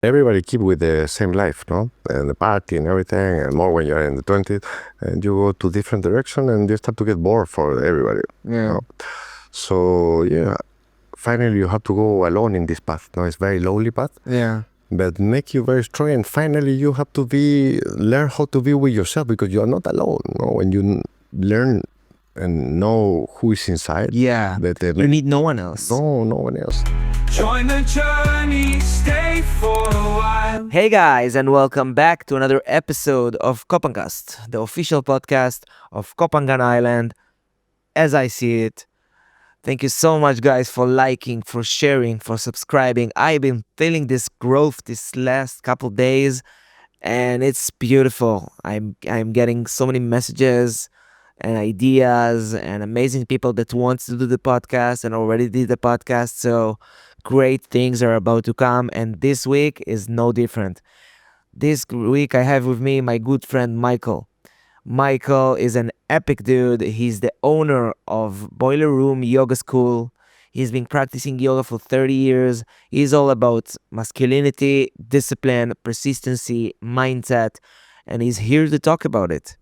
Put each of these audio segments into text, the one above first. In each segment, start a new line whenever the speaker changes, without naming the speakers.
everybody keep with the same life, no? And the party and everything, and more when you're in the 20s, and you go to different direction, and you start to get bored for everybody.
Yeah.
No? So yeah, finally you have to go alone in this path. No, it's very lonely path.
Yeah.
But make you very strong, and finally you have to learn how to be with yourself, because you are not alone. No? When you learn and know who is inside,
Yeah. You need no one else.
no one else.
Join the journey, stay for a while.
Hey guys, and welcome back to another episode of KohPhanCast, the official podcast of Kopangan Island, as I see it. Thank you so much, guys, for liking, for sharing, for subscribing. I've been feeling this growth this last couple days, and it's beautiful. I'm getting so many messages and ideas and amazing people that wants to do the podcast and already did the podcast. So great things are about to come, and this week is no different. This week I have with me my good friend Michael. Michael is an epic dude. He's the owner of Boiler Room Yoga School. He's been practicing yoga for 30 years. He's all about masculinity, discipline, persistency, mindset, and he's here to talk about it.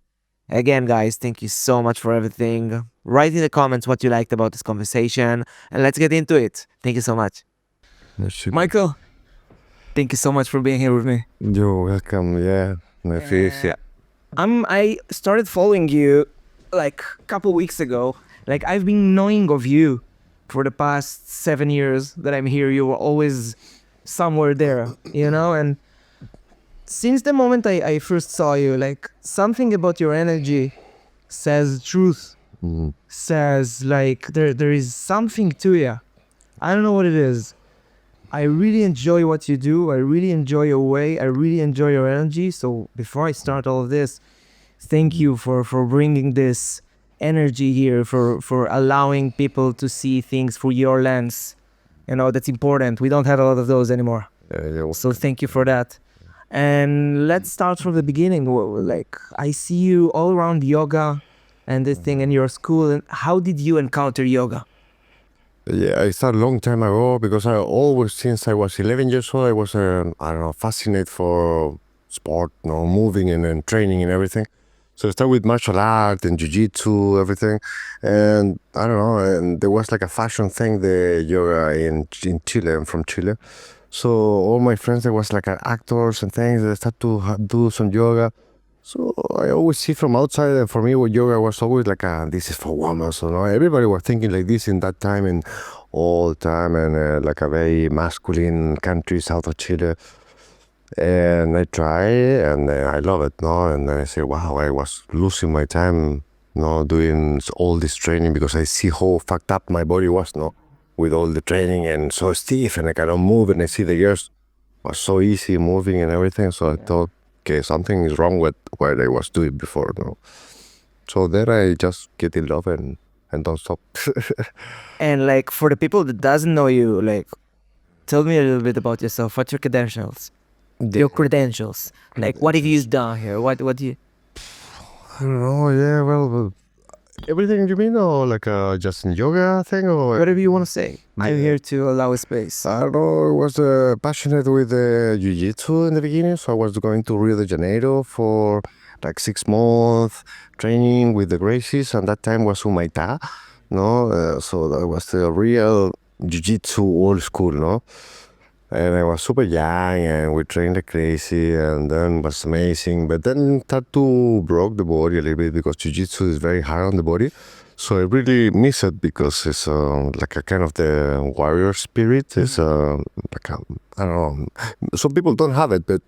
Again, guys, thank you so much for everything. Write in the comments what you liked about this conversation, and let's get into it. Thank you so much. Michael, thank you so much for being here with me.
You're welcome. Yeah, nice. Yeah.
I started following you like a couple weeks ago. Like I've been knowing of you for the past 7 years that I'm here. You were always somewhere there, and since the moment I first saw you, like something about your energy says truth, says like there is something to you. I don't know what it is. I really enjoy what you do. I really enjoy your way. I really enjoy your energy. So before I start all of this, thank you for bringing this energy here, for allowing people to see things through your lens. That's important. We don't have a lot of those anymore. So thank you for that. And let's start from the beginning. Like I see you all around yoga and this thing in your school. And how did you encounter yoga?
Yeah, I started a long time ago, because I always, since I was 11 years old, I was, fascinated for sport, moving and training and everything. So I started with martial art and jiu-jitsu, everything. And I don't know, and there was like a fashion thing, the yoga in Chile. I'm from Chile. So all my friends, there was like actors and things. They started to do some yoga. So I always see from outside, and for me, yoga was always like, this is for women. So everybody was thinking like this in that time, and all the time, and like a very masculine country, south of Chile. And I try, and I love it, and then I say, wow, I was losing my time, doing all this training, because I see how fucked up my body was, with all the training, and so stiff, and I cannot move, and I see the girls was so easy moving and everything. So I thought, okay, something is wrong with what I was doing before, So then I just get in love and don't stop.
And like for the people that doesn't know you, like tell me a little bit about yourself. What's your credentials? Your credentials. Like what have you done here? What do you?
I don't know. Yeah, well, everything you mean, or like just in yoga thing, or
Whatever you want to say. I'm here to allow space.
I don't know. I was passionate with jiu-jitsu in the beginning, so I was going to Rio de Janeiro for like 6 months training with the Gracies, and that time was Humaitá, so that was the real jiu-jitsu old school, And I was super young, and we trained like crazy, and then it was amazing. But then tattoo broke the body a little bit, because jiu-jitsu is very hard on the body. So I really miss it, because it's like a kind of the warrior spirit. It's like I don't know. Some people don't have it, but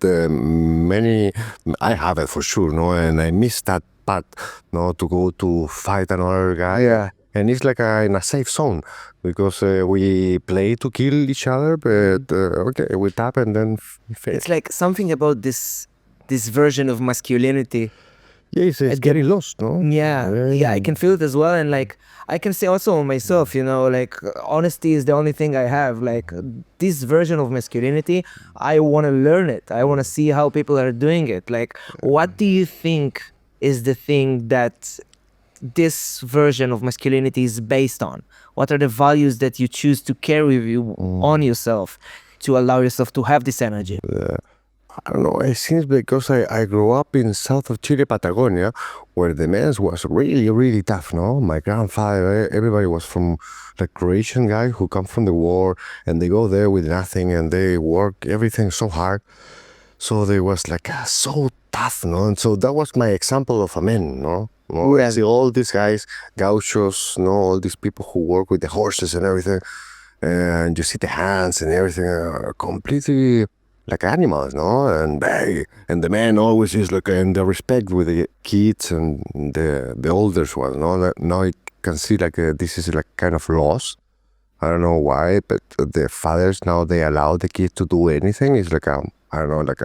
I have it for sure, And I miss that part, to go to fight another guy.
Yeah.
And it's like in a safe zone, because we play to kill each other, but okay, we tap and then fail.
It's like something about this version of masculinity.
Yeah, it's getting lost, no?
Yeah, I can feel it as well. And like I can say also myself, like honesty is the only thing I have. Like this version of masculinity, I want to learn it. I want to see how people are doing it. Like what do you think is the thing that this version of masculinity is based on? What are the values that you choose to carry with you on yourself? to allow yourself to have this energy?
I don't know, it seems because I grew up in south of Chile, Patagonia, where the men was really, really tough, no? My grandfather, everybody was from the Croatian guy who come from the war, and they go there with nothing, and they work everything so hard. So they was like so tough, no? And so that was my example of a man, no?
Yeah.
See all these guys, gauchos, no? All these people who work with the horses and everything, and you see the hands and everything are completely like animals, no? And the man always is like in the respect with the kids and the older ones, no? Now I can see like this is like kind of loss. I don't know why, but the fathers now they allow the kids to do anything. It's like I don't know, like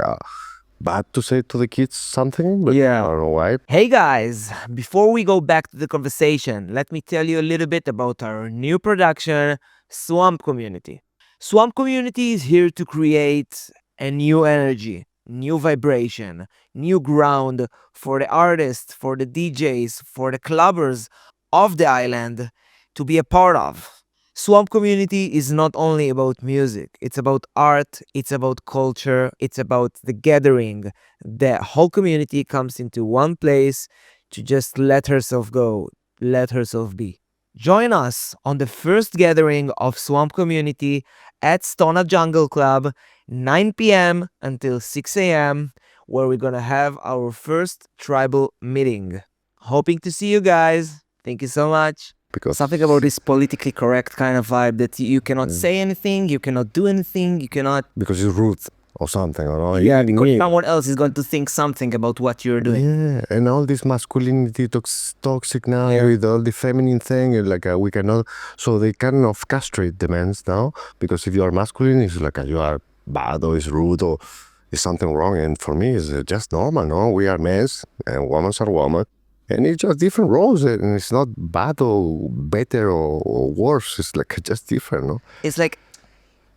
bad to say to the kids something, but
Yeah.
I don't know why.
Hey guys, before we go back to the conversation, let me tell you a little bit about our new production, Swamp Community. Swamp Community is here to create a new energy, new vibration, new ground for the artists, for the DJs, for the clubbers of the island to be a part of. Swamp Community is not only about music, it's about art, it's about culture, it's about the gathering. The whole community comes into one place to just let herself go, let herself be. Join us on the first gathering of Swamp Community at Stona Jungle Club, 9 p.m. until 6 a.m., where we're gonna have our first tribal meeting. Hoping to see you guys. Thank you so much.
Because
Something about this politically correct kind of vibe that you cannot say anything, you cannot do anything, you cannot.
because it's rude or something, or no?
Yeah,
Even
because
me.
someone else is going to think something about what you're doing.
Yeah, and all this masculinity toxic now with all the feminine thing, and like we cannot. So they kind of castrate the men now because if you are masculine, it's like you are bad or it's rude or is something wrong. And for me, it's just normal. No, we are men and women are women, and it's just different roles, and it's not bad or better or worse. It's like just different. No,
It's like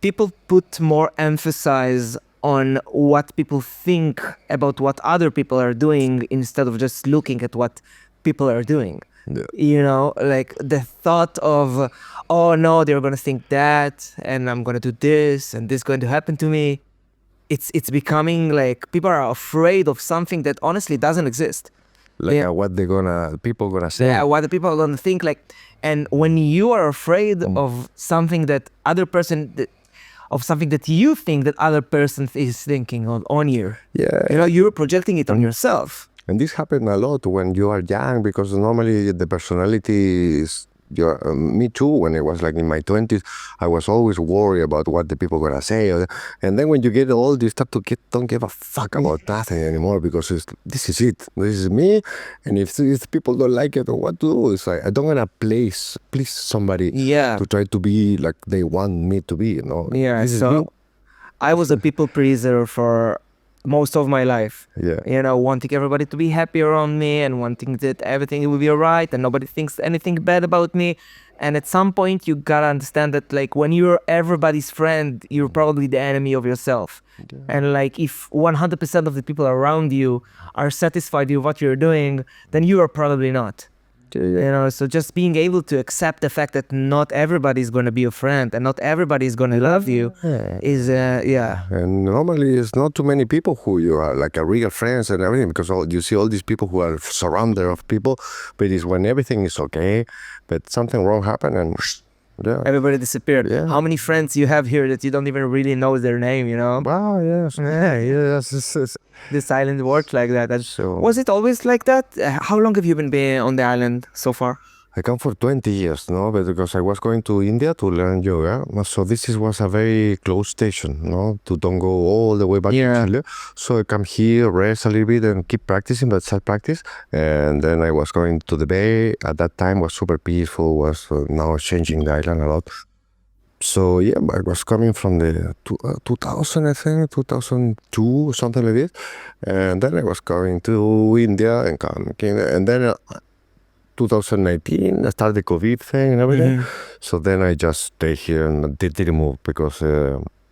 people put more emphasis on what people think about what other people are doing instead of just looking at what people are doing.
Yeah.
You know, like the thought of, oh no, they're gonna think that, and I'm gonna do this, and this is going to happen to me. It's becoming like people are afraid of something that honestly doesn't exist.
like
Yeah.
what people gonna say.
Yeah, what the people don't think like, and when you are afraid of something that of something that you think that other person is thinking on you,
Yeah.
you know, you're projecting it on yourself.
And this happened a lot when you are young because normally the personality is. Me too, when I was like in my 20s, I was always worried about what the people gonna say. And then when you get old, you start to don't give a fuck about nothing anymore because this is it. This is me. And if people don't like it or what to do, it's like I don't wanna please somebody
Yeah.
to try to be like they want me to be, you know?
Yeah,
This is me.
so I was a people pleaser for most of my life.
Yeah.
You know, wanting everybody to be happy around me and wanting that everything will be alright and nobody thinks anything bad about me. And at some point you gotta understand that like when you're everybody's friend, you're probably the enemy of yourself. And like if 100% of the people around you are satisfied with what you're doing, then you are probably not. You know, so just being able to accept the fact that not everybody is going to be a friend and not everybody is going to love you is, yeah.
And normally it's not too many people who you are like a real friends and everything because you see all these people who are surrounded of people, but it's when everything is okay, but something wrong happened and yeah.
Everybody disappeared.
Yeah.
How many friends you have here that you don't even really know their name, you know?
Wow, yes. Yes.
This island works like that. And
So-
was it always like that? How long have you been on the island so far?
I come for 20 years, no, but because I was going to India to learn yoga, so this was a very close station, no, to don't go all the way back
Yeah.
to Chile. So I come here, rest a little bit, and keep practicing, but self-practice. And then I was going to the bay. At that time, was super peaceful. Was now changing the island a lot. So yeah, I was coming from the 2000, I think, 2002, something like this. And then I was going to India and then 2019, I started the COVID thing and everything. So then I just stay here and didn't move because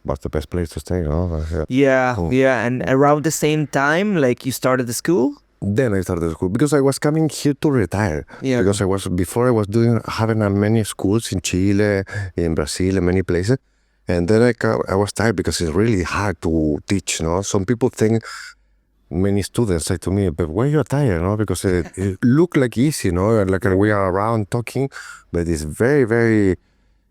was the best place to stay, you know?
Yeah,
Cool.
yeah. And around the same time, like you started the school?
Then I started school because I was coming here to retire.
Yeah.
Because I was having many schools in Chile, in Brazil, in many places. And then I was tired because it's really hard to teach, Some people think, many students say to me, but why you're tired, Because it look like easy, Like we are around talking, but it's very, very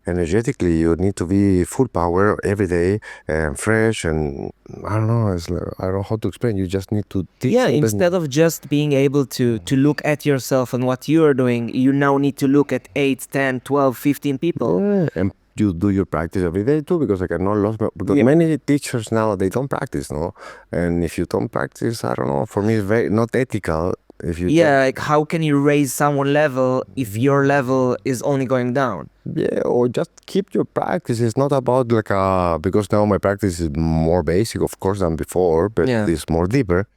energetically. You need to be full power every day and fresh, and I don't know. I don't know how to explain. You just need to teach.
Yeah, instead of just being able to look at yourself and what you are doing, you now need to look at 8, 10, 12, 15 people.
Yeah, and you do your practice every day too, because I cannot lose. Because many teachers now, they don't practice, And if you don't practice, I don't know. For me, it's very not ethical. If you
like how can you raise someone level if your level is only going down?
Yeah, or just keep your practice. It's not about because now my practice is more basic, of course, than before, but it's more deeper.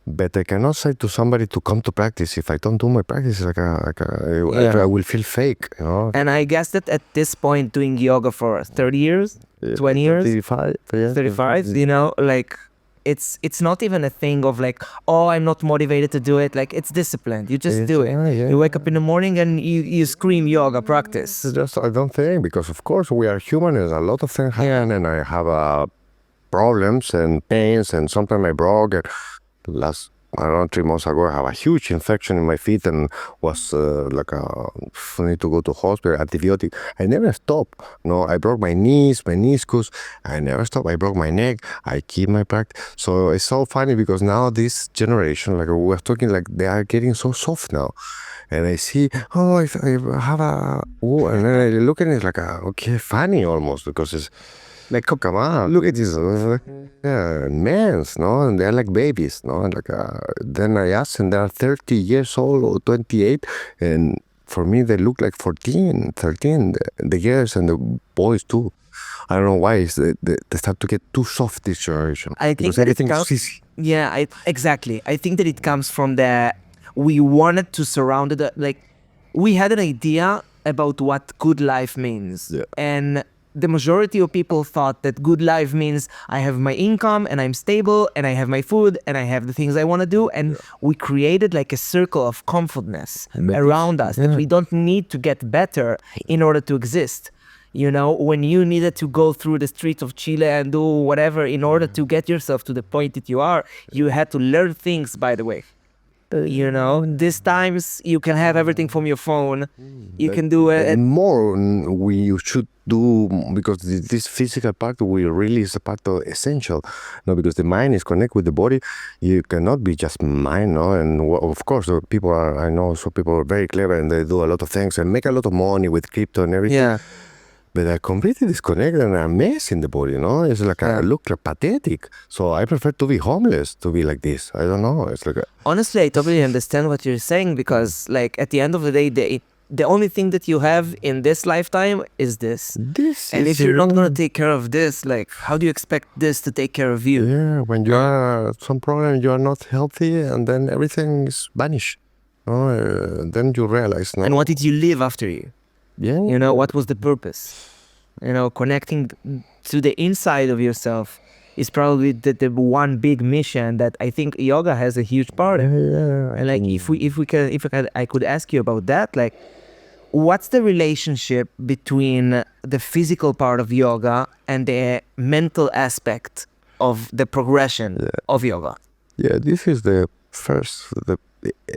But I cannot say to somebody to come to practice if I don't do my practice. I will feel fake,
And I guess that at this point, doing yoga for 30 years, 20 years,
35,
35, like it's not even a thing of like, oh, I'm not motivated to do it. Like, it's disciplined. You just do it. You wake up in the morning and you scream yoga practice.
Just I don't think, because of course we are human. There's a lot of things happen, and I have problems and pains, and sometimes I broke. Last around 3 months ago, I have a huge infection in my feet and was need to go to hospital, antibiotic. I never stop. I broke my knees, meniscus. I never stop. I broke my neck. I keep my practice. So it's so funny because now this generation, like we were talking, like they are getting so soft now. And I see, I have and then I look at it like okay, funny almost, because it's like, oh, come on, look at this, men, and they're like babies, and then I asked them, they are 30 years old or 28, and for me they look like 14, 13, the girls and the boys too. I don't know why they start to get too soft this generation.
I think that
everything is easy.
Yeah, exactly. I think that it comes from we wanted to surround it, like we had an idea about what good life means, and the majority of people thought that good life means I have my income and I'm stable and I have my food and I have the things I want to do, and we created like a circle of comfortness around us that we don't need to get better in order to exist. When you needed to go through the streets of Chile and do whatever in order to get yourself to the point that you are, you had to learn things, by the way. These times you can have everything from your phone. You can do it.
More we should do, because this physical part really is a part of essential. Because the mind is connected with the body. You cannot be just mind, and of course people are, I know, so people are very clever and they do a lot of things and make a lot of money with crypto and everything.
Yeah.
But I completely disconnected and a mess in the body, It's like I look pathetic. So I prefer to be homeless, to be like this. I don't know. It's like
honestly, I totally understand what you're saying, because like at the end of the day, the only thing that you have in this lifetime is this. And if you're not going to take care of this, like how do you expect this to take care of you?
Yeah, when you are some problem, you are not healthy, and then everything is vanished. Then you realize.
And what did you live after you?
Yeah.
What was the purpose? Connecting to the inside of yourself is probably the one big mission that I think yoga has a huge part of. And like I could ask you about that, like what's the relationship between the physical part of yoga and the mental aspect of the progression of yoga?
Yeah, this is the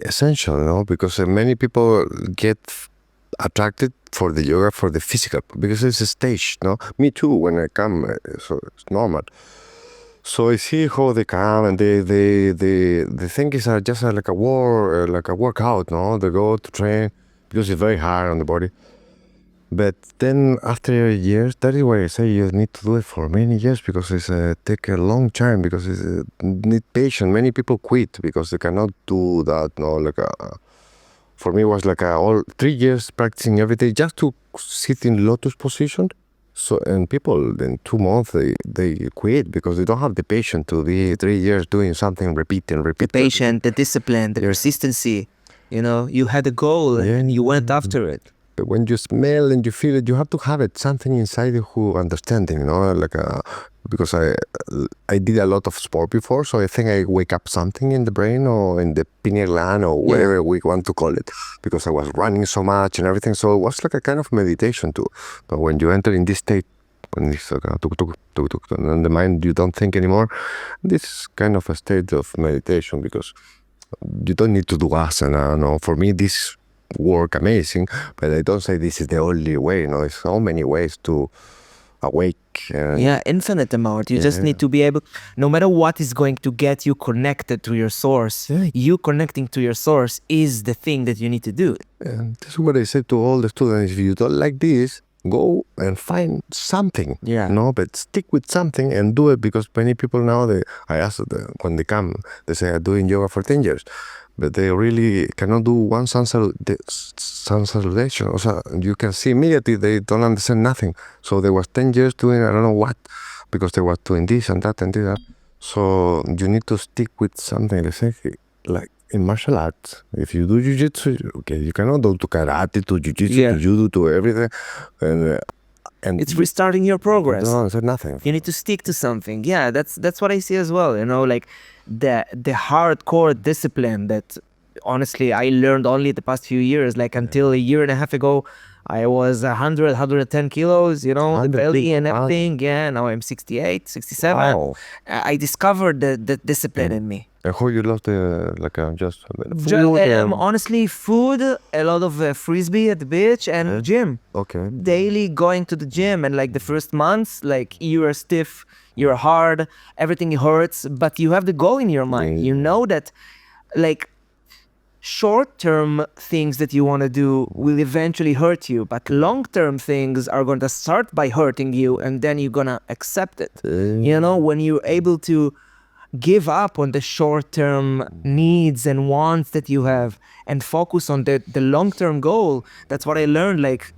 essential, because many people get attracted for the yoga for the physical, because it's a stage, Me too, when I come, so it's normal. So I see how they come, and the thing is just like a workout, They go to train because it's very hard on the body. But then after years, that is why I say you need to do it for many years, because it's take a long time, because it's need patience. Many people quit because they cannot do that, for me, it was like all 3 years practicing every day just to sit in lotus position. So, and people in 2 months they quit because they don't have the patience to be 3 years doing something, repeat.
The patience, the discipline, the persistency. You had a goal and you went after it.
But when you smell and you feel it, you have to have it, something inside you who understanding, because I did a lot of sport before, so I think I wake up something in the brain or in the pineal gland or whatever we want to call it, because I was running so much and everything. So it was like a kind of meditation too. But when you enter in this state, and it's like tuk tuk tuk tuk, and the mind, you don't think anymore. This is kind of a state of meditation because you don't need to do asana. No, for me this work amazing, but I don't say this is the only way. No, there's so many ways to awake.
Yeah, infinite amount. You just need to be able, no matter what is going to get you connected to your source, you connecting to your source is the thing that you need to do.
And this is what I say to all the students: if you don't like this, go and find something.
Yeah.
No, but stick with something and do it, because many people now, I ask them when they come, they say I'm doing yoga for 10 years, but they really cannot do one sun salutation. Also, you can see immediately they don't understand nothing. So they was 10 years doing I don't know what, because they was doing this and that and that. So you need to stick with something. They say, like in martial arts, if you do jiu-jitsu, okay, you cannot go to karate, to jiu-jitsu, to judo, to everything, and
It's restarting your progress.
No, it's nothing.
You need to stick to something. Yeah, that's what I see as well. You know, like the hardcore discipline that honestly I learned only the past few years. Like until a year and a half ago, I was 110 kilos, you know, the belly and everything. Yeah, now I'm 68, 67.
Wow.
I discovered the discipline in me.
And how you lost just
Honestly, food, a lot of frisbee at the beach, and gym.
Okay.
Daily going to the gym, and like the first months, like you are stiff, you're hard, everything hurts, but you have the goal in your mind. You know that, like, short-term things that you want to do will eventually hurt you, but long-term things are going to start by hurting you, and then you're gonna accept it. You know, when you're able to give up on the short-term needs and wants that you have and focus on the long-term goal. That's what I learned. Like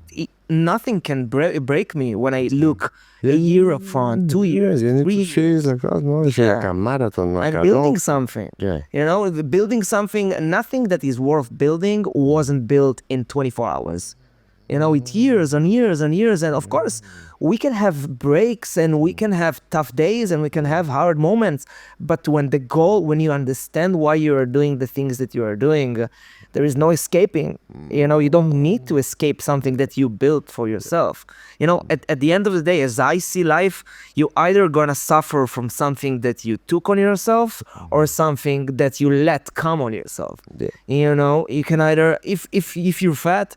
nothing can break me when I look a year up front, 2 years,
you need
3
to
years.
chase like that. No, it's like a marathon. Like
I'm building something.
Yeah.
You know, building something, nothing that is worth building wasn't built in 24 hours. You know, it's years and years and years. And of course, we can have breaks and we can have tough days and we can have hard moments. But when the goal, when you understand why you are doing the things that you are doing, there is no escaping. You know, you don't need to escape something that you built for yourself. You know, at the end of the day, as I see life, you either gonna suffer from something that you took on yourself or something that you let come on yourself.
Yeah.
You know, you can either, if you're fat,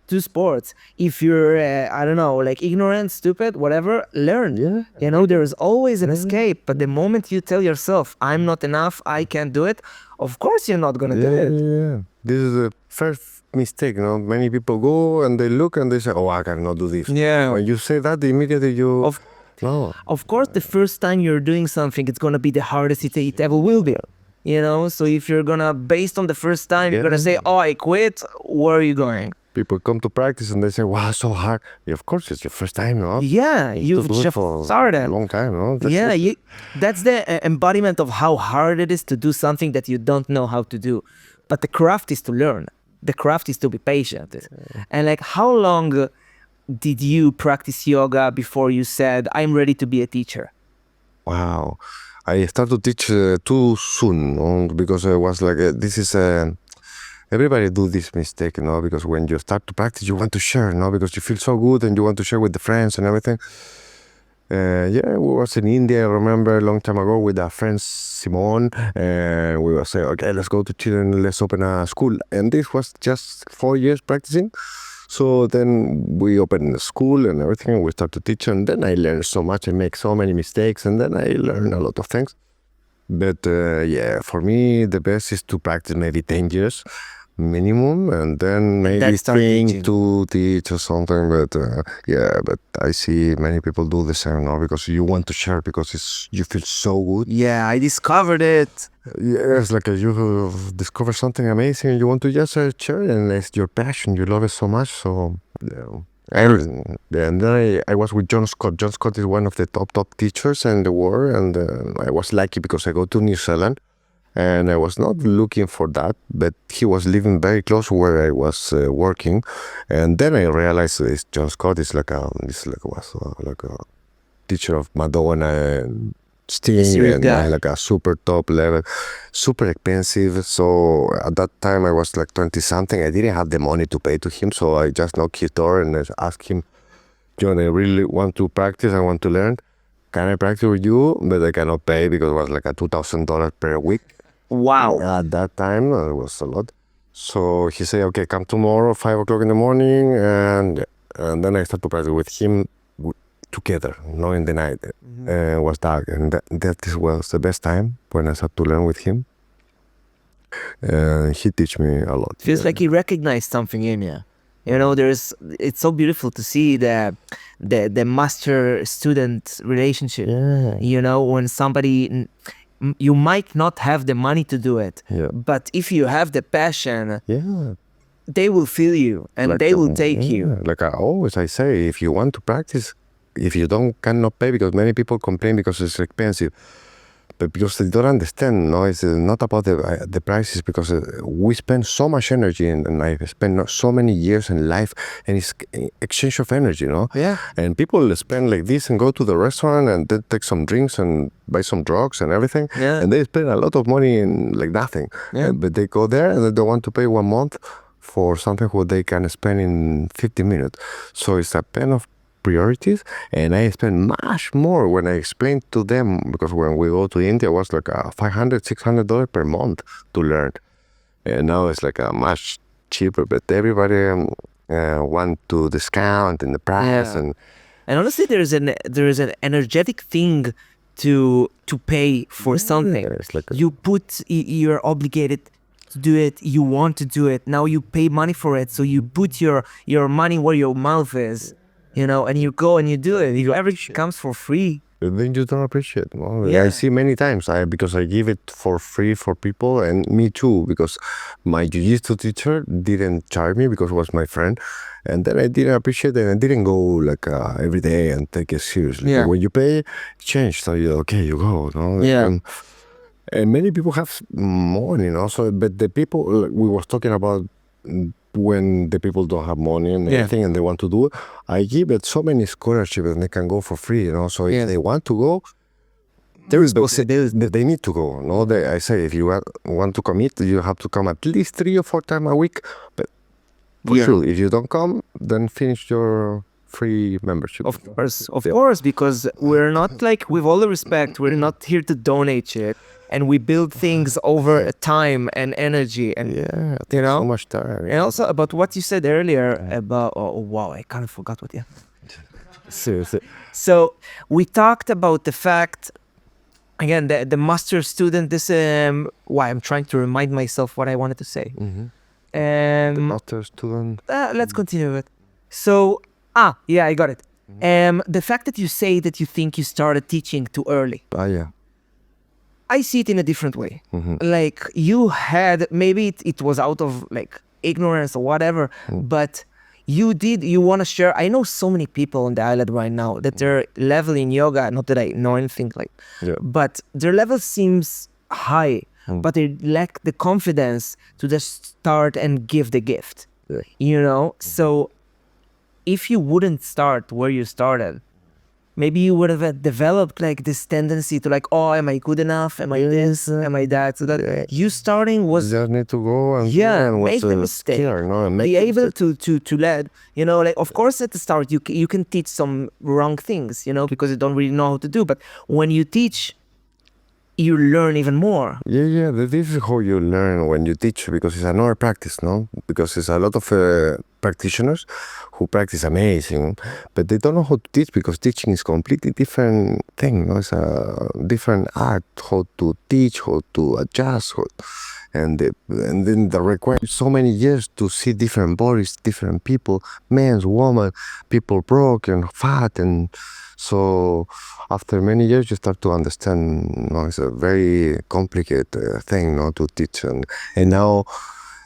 do sports. If you're, I don't know, like ignorant, stupid, whatever, learn.
Yeah.
You know, there's always an escape. But the moment you tell yourself, I'm not enough, I can't do it, of course you're not going to do it.
Yeah. This is the first mistake, you know. Many people go and they look and they say, oh, I cannot do this.
Yeah.
When you say that, immediately you... No.
Of course, the first time you're doing something, it's going to be the hardest it ever will be. You know, so if you're going to, based on the first time, you're going to say, oh, I quit, where are you going?
People come to practice and they say, wow, so hard. Yeah, of course, it's your first time, no?
Yeah, you've just started.
A long time, no?
That's the embodiment of how hard it is to do something that you don't know how to do. But the craft is to learn. The craft is to be patient. And like, how long did you practice yoga before you said, I'm ready to be a teacher?
Wow. I started to teach too soon, no? Because I was like, this is... everybody do this mistake, you know, because when you start to practice, you want to share, you know, because you feel so good and you want to share with the friends and everything. We was in India, I remember, a long time ago with our friend Simone, and we were saying, okay, let's go to Chile and let's open a school. And this was just 4 years practicing. So then we opened the school and everything, and we started to teach, and then I learned so much, I make so many mistakes, and then I learned a lot of things. But for me, the best is to practice maybe 10 years minimum, and then maybe think to teach or something. But but I see many people do the same now because you want to share, because you feel so good.
Yeah, I discovered it.
Yeah, it's like you discover something amazing and you want to just share, and it's your passion, you love it so much. So and then I was with John Scott. John Scott is one of the top teachers in the world, and I was lucky because I go to New Zealand, and I was not looking for that, but he was living very close where I was working, and then I realized this John Scott is like a teacher of Madonna and Sting, and like a super top level, super expensive. So at that time I was like 20 something. I didn't have the money to pay to him, so I just knocked his door and I asked him, John, I really want to practice. I want to learn. Can I practice with you? But I cannot pay because it was like a $2,000 per week.
Wow.
At that time, it was a lot. So he said, okay, come tomorrow, 5 o'clock in the morning. And then I started to practice with him together, not in the night. It was dark. And that was the best time when I started to learn with him. And he teach me a lot.
Feels like he recognized something in you. You know, it's so beautiful to see the master-student relationship.
Yeah.
You know, when somebody, you might not have the money to do it,
Yeah.
but if you have the passion,
Yeah.
they will feel you and
Like,
they will take
yeah,
you.
Like I say, if you want to practice, if you cannot pay, because many people complain because it's expensive, but because they don't understand. No, it's not about the prices, because we spend so much energy in life. Spend so many years in life, and it's exchange of energy. No,
Yeah.
and people spend like this and go to the restaurant and then take some drinks and buy some drugs and everything.
Yeah.
And they spend a lot of money in like nothing.
Yeah.
But they go there and they want to pay 1 month for something what they can spend in 50 minutes. So it's a pen of priorities, and I spend much more when I explain to them, because when we go to India, it was like $500-$600 per month to learn, and now it's like a much cheaper. But everybody want to discount in the price.
Yeah. And honestly, there is an energetic thing to pay for something.
it's like
You're obligated to do it. You want to do it. Now you pay money for it, so you put your money where your mouth is. You know, and you go and you do it. Everything comes for free.
Then you don't appreciate. No?
Yeah.
I see many times because I give it for free for people, and me too, because my jiu-jitsu teacher didn't charge me because it was my friend, and then I didn't appreciate it, and I didn't go like every day and take it seriously.
Yeah.
But when you pay, change. So you you go. No?
Yeah.
And many people have money, so but the people we was talking about, when the people don't have money and everything and they want to do it, I give it so many scholarships and they can go for free, so if they want to go,
There is possibility.
they need to go. No, I say, if you want to commit, you have to come at least 3 or 4 times a week. But for sure, if you don't come, then finish your free membership.
Of course, because we're not like, with all the respect, we're not here to donate shit, and we build things over time and energy, and
So much time.
and also about what you said earlier about I kind of forgot what you.
Seriously.
So we talked about the fact, again, the master student. This why I'm trying to remind myself what I wanted to say.
Master student.
Let's continue it. So yeah, I got it. The fact that you say that you think you started teaching too early,
Yeah.
I see it in a different way. Like, you had, maybe it was out of like ignorance or whatever, but you want to share. I know so many people on the island right now that their level in yoga, not that I know anything but their level seems high, but they lack the confidence to just start and give the gift, So if you wouldn't start where you started, maybe you would have developed like this tendency to like, am I good enough? Am I this? Am I that? So that you starting was
Just need to go and
make the mistake. Be able to lead. Like, of course, at the start you can teach some wrong things, because you don't really know how to do. But when you teach, you learn even more.
Yeah. This is how you learn when you teach, because it's another practice, no? Because it's a lot of practitioners who practice amazing, but they don't know how to teach, because teaching is completely different thing. It's a different art, how to teach, how to adjust, and then the requires so many years to see different bodies, different people, men, women, people broke and fat, and so after many years you start to understand. It's a very complicated thing, to teach, and now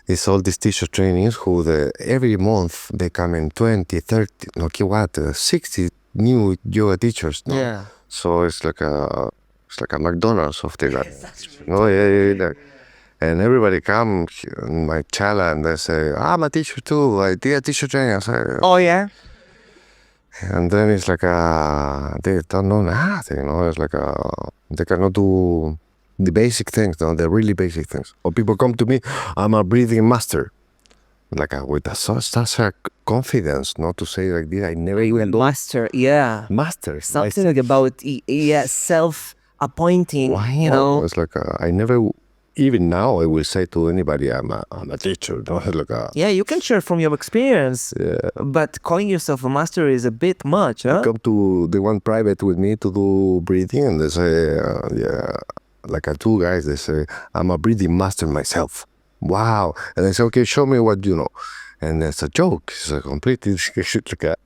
it's all these teacher trainings who every month they come in 20, 30, 60 new yoga teachers. So it's like a McDonald's of the guy. And everybody come in my chala and they say, I'm a teacher too, I did a teacher training. I say,
Oh yeah.
And then it's like they don't know nothing. It's like they cannot do the basic things, the really basic things. Or people come to me, I'm a breathing master. like with such a confidence, not to say like this. I never even do
Master, yeah.
master.
Something like about self-appointing, you know.
It's like I never, even now, I will say to anybody, I'm a teacher. No? Like
Yeah, you can share from your experience, but calling yourself a master is a bit much, huh?
come to the one private with me to do breathing, and they say, like two guys, they say, I'm a breathing master myself. Wow. And I say, okay, show me what you know. And it's a joke. It's a completely, it's like a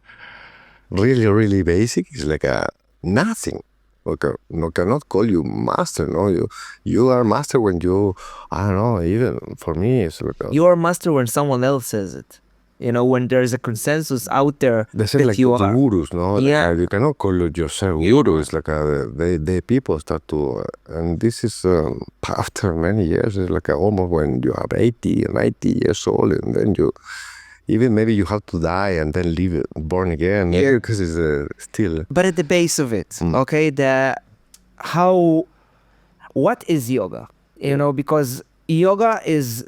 really, really basic. It's like a nothing. Okay, no, cannot call you master. No, you are master when you, I don't know, even for me, it's like
You are master when someone else says it. You know, when there's a consensus out there
they say
that
like
you
the
are.
gurus, no?
Yeah.
Like, you cannot call yourself guru. It's like the people start to, and this is after many years. It's like almost when you have 80, 90 years old, and then you, even maybe you have to die and then live it, born again.
Yeah.
Because it's still.
But at the base of it, okay, what is yoga? You know, because yoga is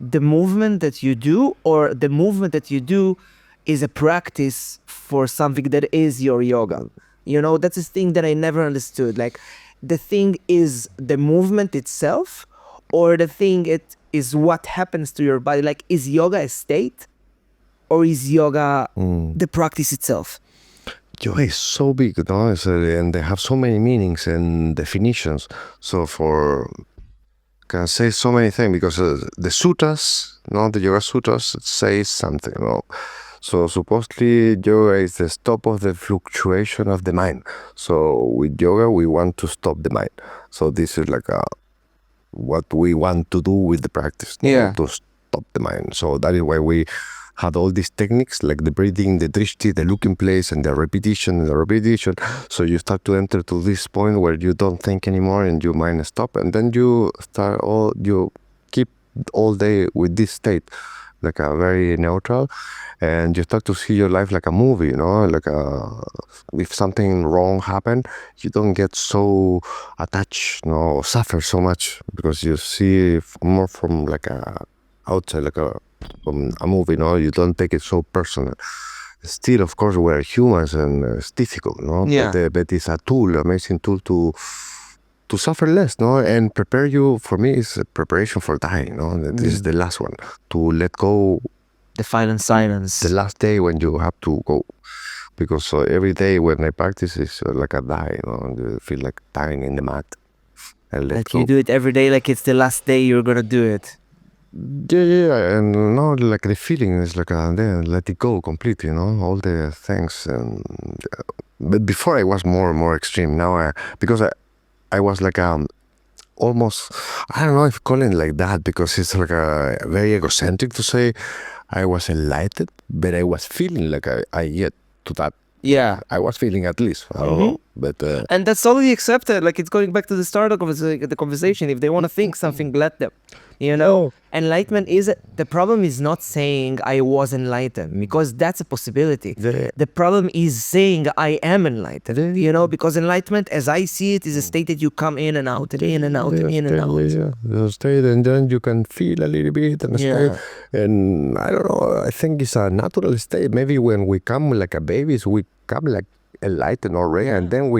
the movement that you do, or the movement that you do is a practice for something that is your yoga. You know, that's a thing that I never understood. Like, the thing is the movement itself, or the thing it is what happens to your body. Like, is yoga a state, or is yoga the practice itself?
Yoga is so big, no? And they have so many meanings and definitions. So can say so many things because the sutras, no, the yoga sutras say something, no. So supposedly yoga is the stop of the fluctuation of the mind. So with yoga we want to stop the mind. So this is like what we want to do with the practice, no?
Yeah.
To stop the mind. So that is why we had all these techniques like the breathing, the drishti, the look in place, and the repetition and the repetition. So you start to enter to this point where you don't think anymore and your mind stop, and then you keep all day with this state, like a very neutral, and you start to see your life like a movie, you know, like if something wrong happened, you don't get so attached, or suffer so much, because you see more from like outside, like from a movie, you don't take it so personal. Still, of course, we're humans and it's difficult,
Yeah.
But it's a tool, amazing tool to suffer less, and prepare you. For me, it's a preparation for dying, This is the last one, to let go.
The final silence.
The last day when you have to go, because every day when I practice is like a die, you feel like dying in the mat and let
Like
go.
you do it every day, like it's the last day you're gonna do it.
Yeah, and no, like the feeling is like then let it go completely, all the things. And but before I was more extreme. Now because I was like almost, I don't know if calling it like that, because it's like very egocentric to say I was enlightened, but I was feeling like I get to that.
Yeah.
I was feeling, at least. I don't know, but
And that's already accepted. Like, it's going back to the start of the conversation. If they want to think something, let them. You know, enlightenment the problem is not saying I was enlightened, because that's a possibility. The problem is saying I am enlightened, because enlightenment, as I see it, is a state that you come in and out, in and out, and in and out.
You stay, and then you can feel a little bit and stay. And I don't know, I think it's a natural state. Maybe when we come like a babies, we come like enlightened already, and then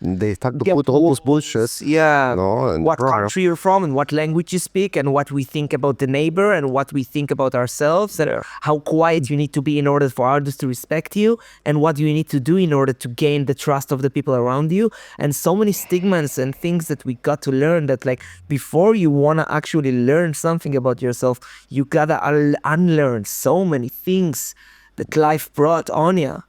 they start to put all those bullshit.
Yeah.
And
what country you're from, and what language you speak, and what we think about the neighbor, and what we think about ourselves, and how quiet you need to be in order for others to respect you, and what you need to do in order to gain the trust of the people around you. And so many stigmas and things that we got to learn, that like before you want to actually learn something about yourself, you gotta unlearn so many things that life brought on you.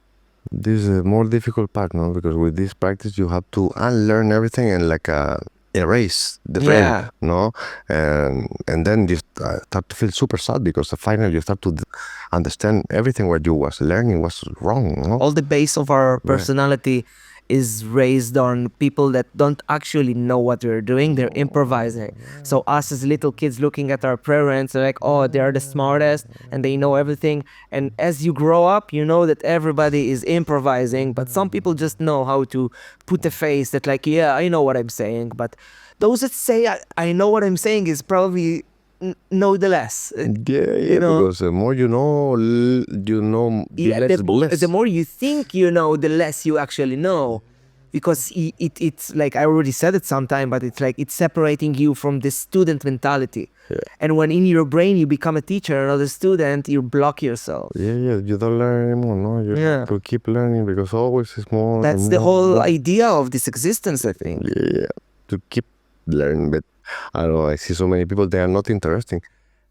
This is a more difficult part, because with this practice you have to unlearn everything and like erase the brain, and then you start to feel super sad, because finally you start to understand everything what you was learning was wrong.
All the base of our personality is raised on people that don't actually know what they're doing. They're improvising. So us as little kids looking at our parents, are like, oh, they're the smartest and they know everything. And as you grow up, you know that everybody is improvising, but some people just know how to put a face that like, yeah, I know what I'm saying. But those that say I know what I'm saying is probably know the less.
Yeah,
know?
because the more you know, the less bliss.
The more you think you know, the less you actually know. Because it's like, I already said it sometime, but it's like it's separating you from the student mentality.
Yeah.
And when in your brain you become a teacher and not a student, you block yourself.
Yeah, you don't learn anymore, no? You have to keep learning because always is more.
That's
and
the
more,
whole
more.
idea of this existence, I think.
Yeah, to keep learning. But I don't know, I see so many people, they are not interesting.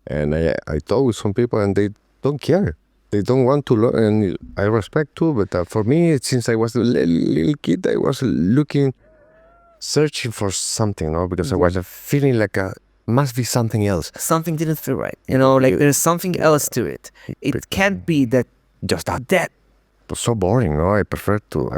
And I talk with some people and they don't care. They don't want to learn, and I respect too, but for me, since I was a little kid, I was searching for something, no? Because I was feeling like must be something else.
Something didn't feel right. Like there's something else to it. It can't be that
Just that.
that.
It was so boring, no? I prefer to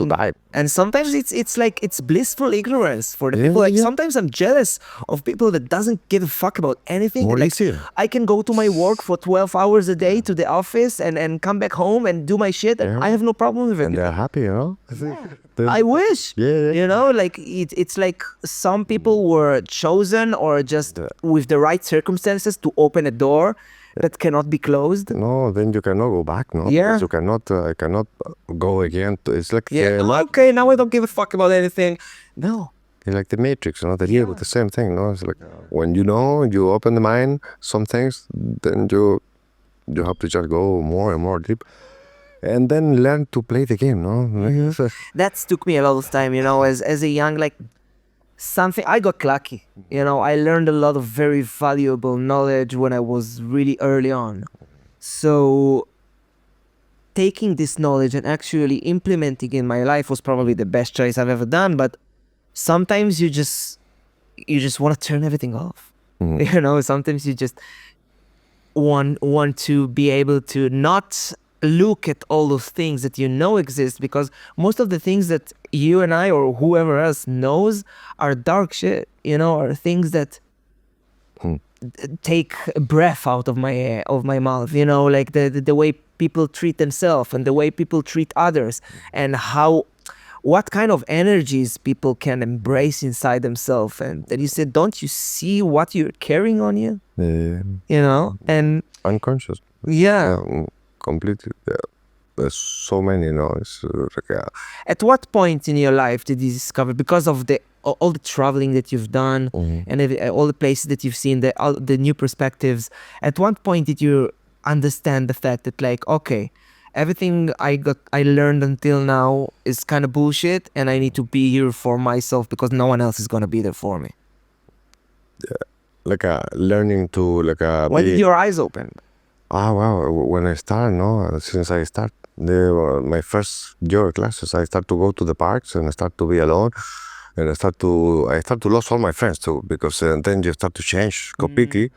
die.
And sometimes it's like it's blissful ignorance for the people. Like sometimes I'm jealous of people that doesn't give a fuck about anything.
More
like
easier.
I can go to my work for 12 hours a day to the office and come back home and do my shit, and I have no problem with it.
And they're happy, you know?
I wish.
Yeah.
Like it's like some people were chosen or just with the right circumstances to open a door that cannot be closed.
No, then you cannot go back, no?
Yeah.
Because you cannot, I cannot go again. It's like
Okay, now I don't give a fuck about anything. No.
it's like the Matrix, you know? They deal with the same thing, no? It's like when you open the mind, some things, then you have to just go more and more deep. And then learn to play the game, no?
That took me a lot of time, as a young, like, something, I got lucky. I learned a lot of very valuable knowledge when I was really early on. So taking this knowledge and actually implementing in my life was probably the best choice I've ever done. But sometimes you just want to turn everything off. Sometimes you just want to be able to not look at all those things that exist, because most of the things that you and I or whoever else knows are dark shit, are things that take breath out of my mouth, like the way people treat themselves and the way people treat others, and what kind of energies people can embrace inside themselves. And then you said, don't you see what you're carrying on you? And
unconscious. Completely. There's so many, it's like
At what point in your life did you discover, because of all the traveling that you've done and all the places that you've seen, all the new perspectives, at what point did you understand the fact that, like, okay, everything I learned until now is kind of bullshit, and I need to be here for myself because no one else is gonna be there for me?
Like learning to
when did your eyes open?
Wow, when I start, since I start my first yoga classes, I start to go to the parks and I start to be alone, and I start to lose all my friends too, because then you start to change completely,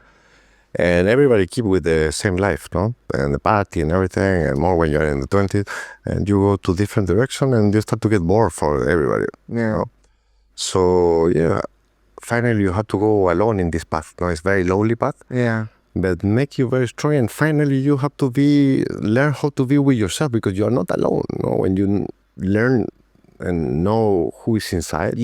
and everybody keep with the same life, and the party and everything, and more when you're in the 20s, and you go to different direction and you start to get bored for everybody. So finally you have to go alone in this path. It's very lonely path. But make you very strong, and finally you have to learn how to be with yourself, because you are not alone. When you learn and know who is inside.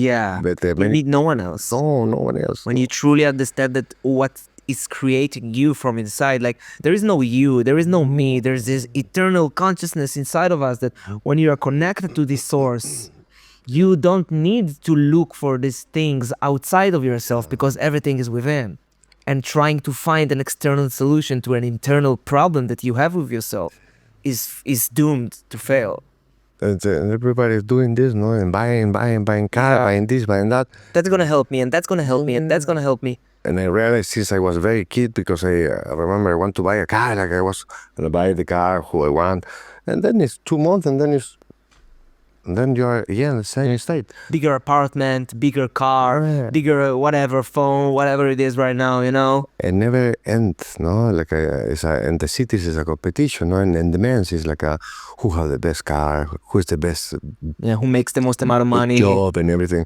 But
you need no one else.
No one else.
When you truly understand that what is creating you from inside, like, there is no you, there is no me, there's this eternal consciousness inside of us that when you are connected to this source, you don't need to look for these things outside of yourself, because everything is within. And trying to find an external solution to an internal problem that you have with yourself is doomed to fail.
And everybody is doing this, and buying car, buying this, buying that.
That's gonna help me, and that's gonna help me, and that's gonna help me.
And I realized since I was very kid, because I remember I want to buy a car, like I was gonna buy the car who I want, and then it's 2 months, and then you are in the same state.
Bigger apartment, bigger car, bigger whatever phone, whatever it is right now,
It never ends, Like in the cities is a competition, And the men's is like who has the best car, who is the best,
who makes the most amount of money,
job and everything.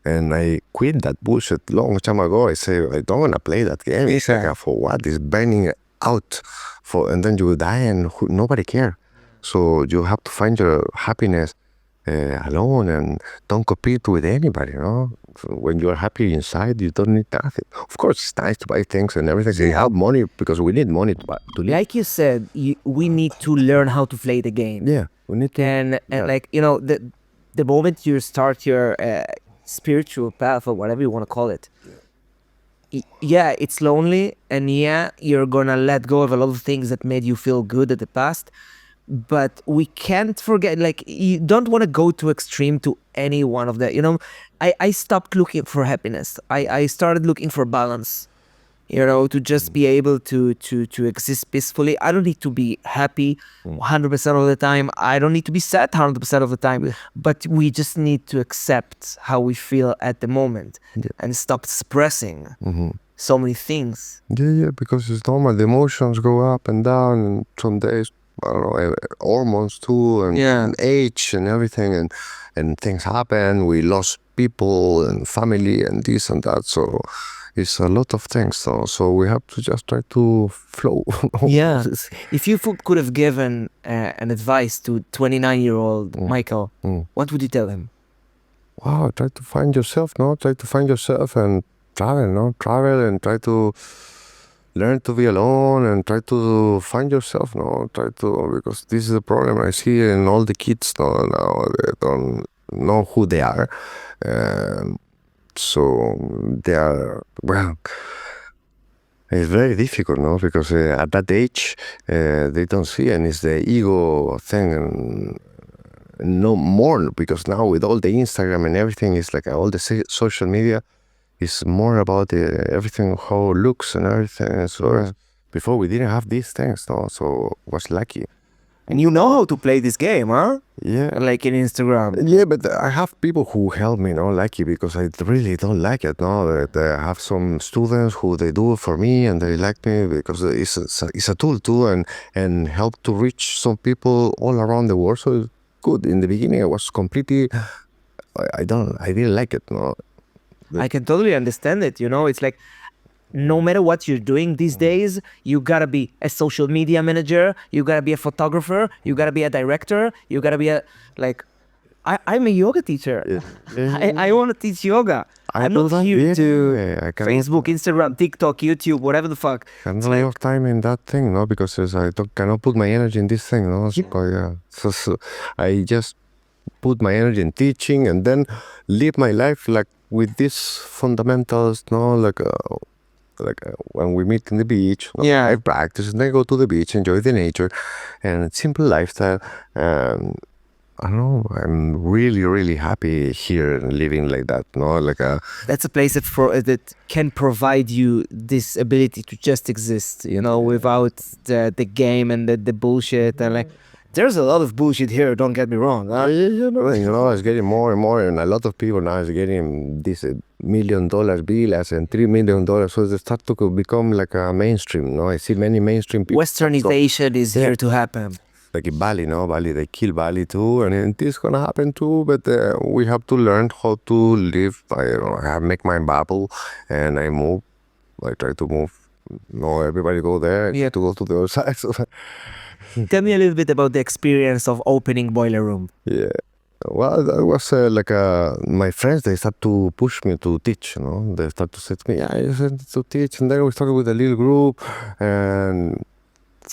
And I quit that bullshit long time ago. I say I don't wanna play that game. It's like for what? It's burning out and then you will die, and nobody care. So you have to find your happiness alone, and don't compete with anybody, when you are happy inside, you don't need nothing. Of course, it's nice to buy things and everything. You have money because we need money to live.
Like you said, we need to learn how to play the game.
Yeah, we need to.
And like, you know, the moment you start your spiritual path or whatever you want to call it, yeah, it's lonely, and yeah, you're gonna let go of a lot of things that made you feel good at the past, but we can't forget, like, you don't want to go too extreme to any one of that, you know. I stopped looking for happiness. I started looking for balance, you know, to just be able to exist peacefully. I don't need to be happy 100% of the time. I don't need to be sad 100% of the time. But we just need to accept how we feel at the moment and stop suppressing so many things.
Yeah, because it's normal. The emotions go up and down, and some days, I don't know, hormones too, and age and everything, and things happen. We lost people and family and this and that. So it's a lot of things. So we have to just try to flow.
Yeah. If you could have given an advice to 29-year-old Michael, what would you tell him?
Wow, try to find yourself, no? Try to find yourself and travel, no? Travel and try to learn to be alone and try to find yourself, no? Try to, because this is the problem I see in all the kids, no? Now they don't know who they are. So they are, well, it's very difficult, no? Because at that age, they don't see, and it's the ego thing, and no more, because now with all the Instagram and everything, it's like all the social media is more about everything, how it looks and everything. So before we didn't have these things, no? So was lucky.
And you know how to play this game, huh?
Yeah.
Like in Instagram.
Yeah, but I have people who help me, no, lucky, because I really don't like it, no. I have some students who they do it for me and they like me because it's a tool too, and help to reach some people all around the world. So it's good. In the beginning, I was completely, I didn't like it, no.
I can totally understand it, you know. It's like, no matter what you're doing these days, you gotta be a social media manager, you gotta be a photographer, you gotta be a director, you gotta be a, like, I'm a yoga teacher. I want to teach yoga. I'm not here to Facebook, Instagram, TikTok, YouTube, whatever the fuck.
I don't have time in that thing, no, because I cannot put my energy in this thing, no. So I just put my energy in teaching and then live my life like with these fundamentals, no, like when we meet in the beach, I practice and I go to the beach, enjoy the nature and simple lifestyle. I don't know, I'm really, really happy here and living like that, no? Like
that's a place that can provide you this ability to just exist, you know, without the game and the bullshit. And like, there's a lot of bullshit here, don't get me wrong. Huh?
You know, it's getting more and more, and a lot of people now is getting this $1 million villas and $3 million. So they start to become like a mainstream, no? I see many mainstream people.
Westernization is here to happen.
Like in Bali, no? Bali, they kill Bali too, and this is gonna happen too, but we have to learn how to live. I make my bubble, and I move. I try to move. No, everybody go there, to go to the other side. So.
Tell me a little bit about the experience of opening Boiler Room.
Yeah, well, that was my friends, they start to push me to teach, you know. They start to say to me, yeah, you said to teach, and then we started with a little group, and...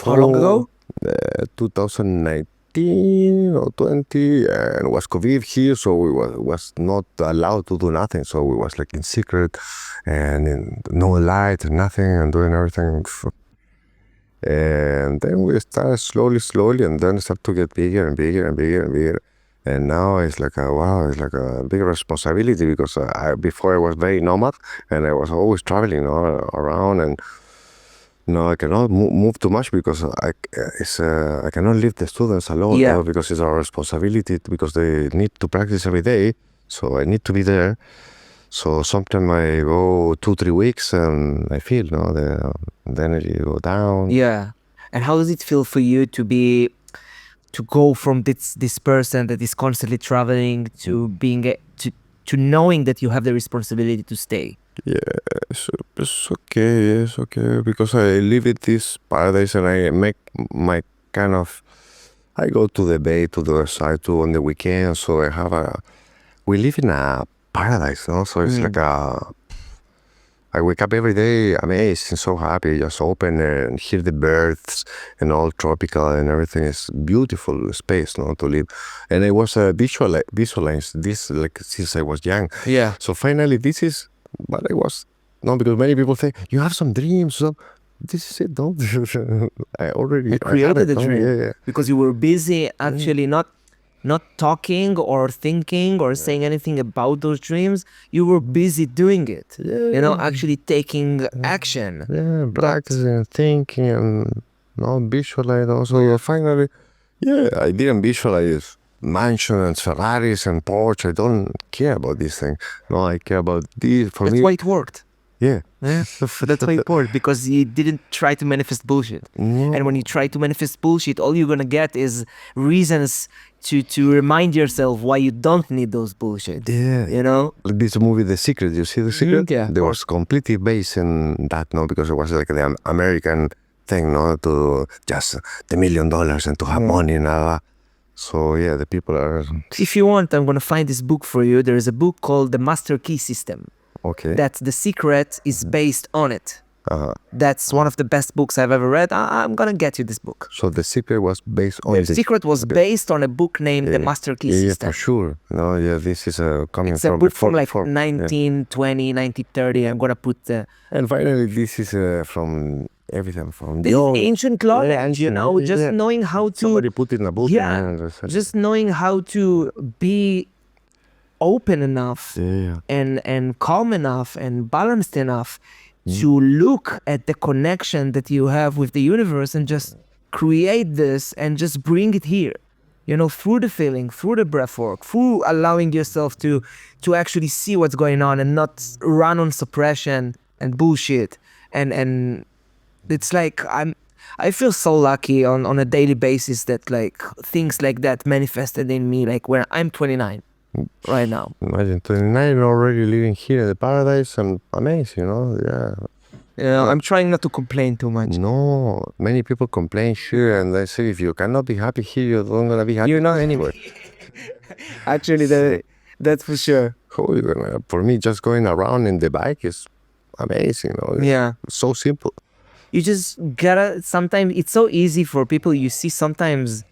How long ago?
2019 or 20, and it was COVID here, so we was not allowed to do nothing, so we was like in secret, and no light, nothing, and doing everything. And then we started slowly, and then start to get bigger and bigger and bigger and bigger. And now it's like it's like a big responsibility, because before I was very nomad, and I was always traveling around, and no, I cannot move too much, because I cannot leave the students alone, because it's our responsibility, because they need to practice every day, so I need to be there. So sometimes I go 2-3 weeks and I feel, the energy go down.
Yeah. And how does it feel for you to go from this person that is constantly traveling to being to knowing that you have the responsibility to stay?
Yeah, it's okay, because I live in this paradise, and I make my kind of, I go to the bay, to the other side too on the weekend, so we live in a paradise, no? So it's like I wake up every day amazed and so happy, just open and hear the birds and all tropical and everything. Is beautiful space, no, to live. And I was visualize this like since I was young.
Yeah.
So finally, this is what I was. No, because many people say you have some dreams. So this is it. No, I already
Created
the
the dream.
Yeah, yeah.
Because you were busy actually not talking or thinking or saying anything about those dreams. You were busy doing it. You know, actually taking action.
Yeah, practicing, thinking, and visualize also. Yeah, finally, yeah, I didn't visualize mansions, Ferraris, and Porsche. I don't care about these things. No, I care about these. For
That's
me,
why it worked.
yeah.
Yeah, that's why it worked, because you didn't try to manifest bullshit.
No.
And when you try to manifest bullshit, all you're gonna get is reasons to remind yourself why you don't need those bullshit.
Yeah.
You know?
Like this movie, The Secret. You see The Secret?
Yeah.
They was completely based in that, no, because it was like the American thing, no, to just the $1 million and to have money and all that. So yeah, the people are
If you want, I'm gonna find this book for you. There is a book called The Master Key System.
okay.
That The Secret is based on it.
Uh-huh.
That's one of the best books I've ever read. I'm gonna get you this book.
So The Secret was based on
The Secret was based on a book named The Master Key
yeah,
System.
for sure. No, yeah, this is coming
It's a
from
book from like
before,
1920, 1930. I'm gonna put the
And finally, this is from everything from
this is ancient knowledge, you know, just knowing how to
somebody put it in a book.
yeah,
and
just knowing how to be open enough
yeah.
and calm enough and balanced enough to look at the connection that you have with the universe and just create this and just bring it here, you know, through the feeling, through the breath work, through allowing yourself to actually see what's going on and not run on suppression and bullshit. And it's like I feel so lucky on a daily basis that like things like that manifested in me, like when I'm 29 right now.
Imagine 29 already living here in the paradise and amazing, you know, yeah.
Yeah, I'm trying not to complain too much.
No, many people complain here and they say if you cannot be happy here, you're not gonna be happy.
You're not
anywhere.
Actually, that's for sure.
How are you gonna? For me, just going around in the bike is amazing. You know?
Yeah.
So simple.
You just gotta, sometimes it's so easy for people. You see sometimes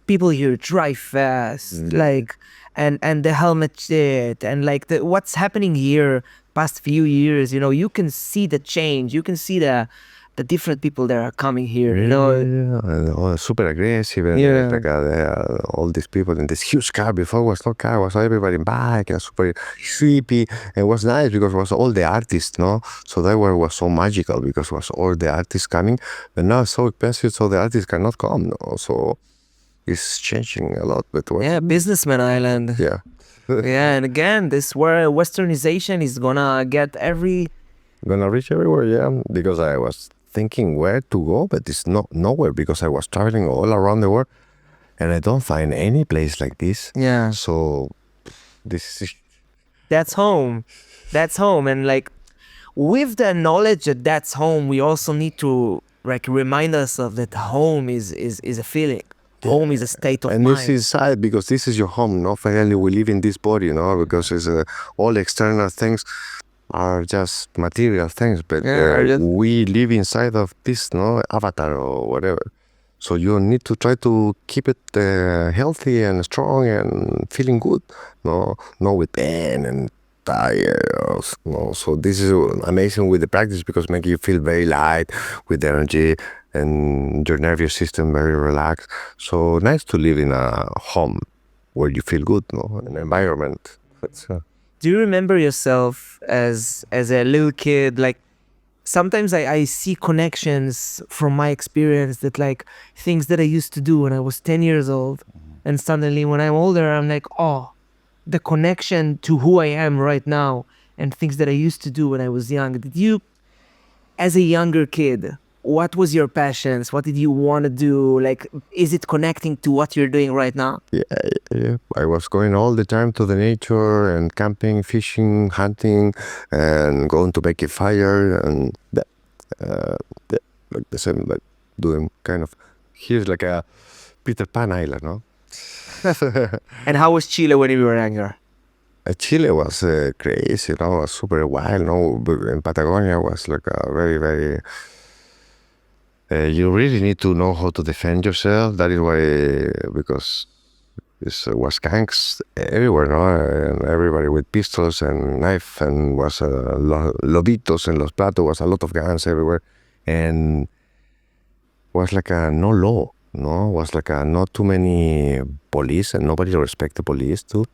people here drive fast, like, and the helmet shit, and like what's happening here past few years, you know, you can see the change. You can see the different people that are coming here, you know.
Yeah, and super aggressive and
Yeah.
like all these people in this huge car. Before was no car, was everybody in bike and super sleepy. And it was nice because it was all the artists, no? So that was so magical because it was all the artists coming. But now it's so expensive, so the artists cannot come, no? So it's changing a lot. But
Yeah, businessman island.
yeah.
Yeah, and again, this where westernization is gonna get
Gonna reach everywhere, yeah. Because I was thinking where to go, but it's not nowhere because I was traveling all around the world and I don't find any place like this.
yeah.
So this is
That's home. That's home. And like with the knowledge that that's home, we also need to like remind ourselves that home is a feeling. Home is a state of
and
mind.
this is sad because this is your home, no? Finally we live in this body, no? Because it's all external things are just material things, but we live inside of this, no, avatar or whatever. So you need to try to keep it healthy and strong and feeling good, no with pain and tired, no. So this is amazing with the practice because make you feel very light with energy and your nervous system very relaxed. So nice to live in a home where you feel good, no, an environment.
Do you remember yourself as a little kid? Like sometimes I see connections from my experience that like things that I used to do when I was 10 years old, and suddenly when I'm older I'm like, oh, the connection to who I am right now and things that I used to do when I was young. Did you, as a younger kid, what was your passions? What did you want to do? Like, is it connecting to what you're doing right now?
Yeah, I was going all the time to the nature and camping, fishing, hunting, and going to make a fire and that, like the same, like doing kind of here's like a Peter Pan island, no?
And how was Chile when you were younger?
Chile was crazy, was super wild. In Patagonia was like a very, very. You really need to know how to defend yourself. That is why, because it was gangs everywhere, and everybody with pistols and knife, and was Lobitos and Los Platos was a lot of guns everywhere, and was like a no law. Was like a not too many police, and nobody respect the police too.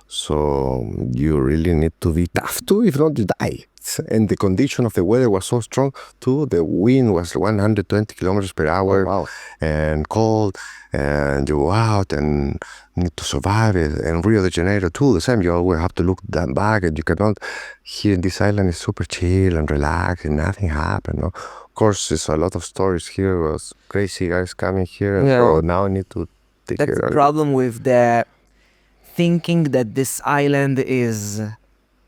So you really need to be tough too, if not you die. And the condition of the weather was so strong too. The wind was 120 kilometers per hour.
Oh, wow.
And cold, and you go out and need to survive it. And Rio de Janeiro too, the same. You always have to look back, and you cannot. Here in this island is super chill and relaxed, and nothing happened. Of course, there's a lot of stories here. Was crazy guys coming here, and so now I need to take
That's
care
the
of
problem with the thinking that this island is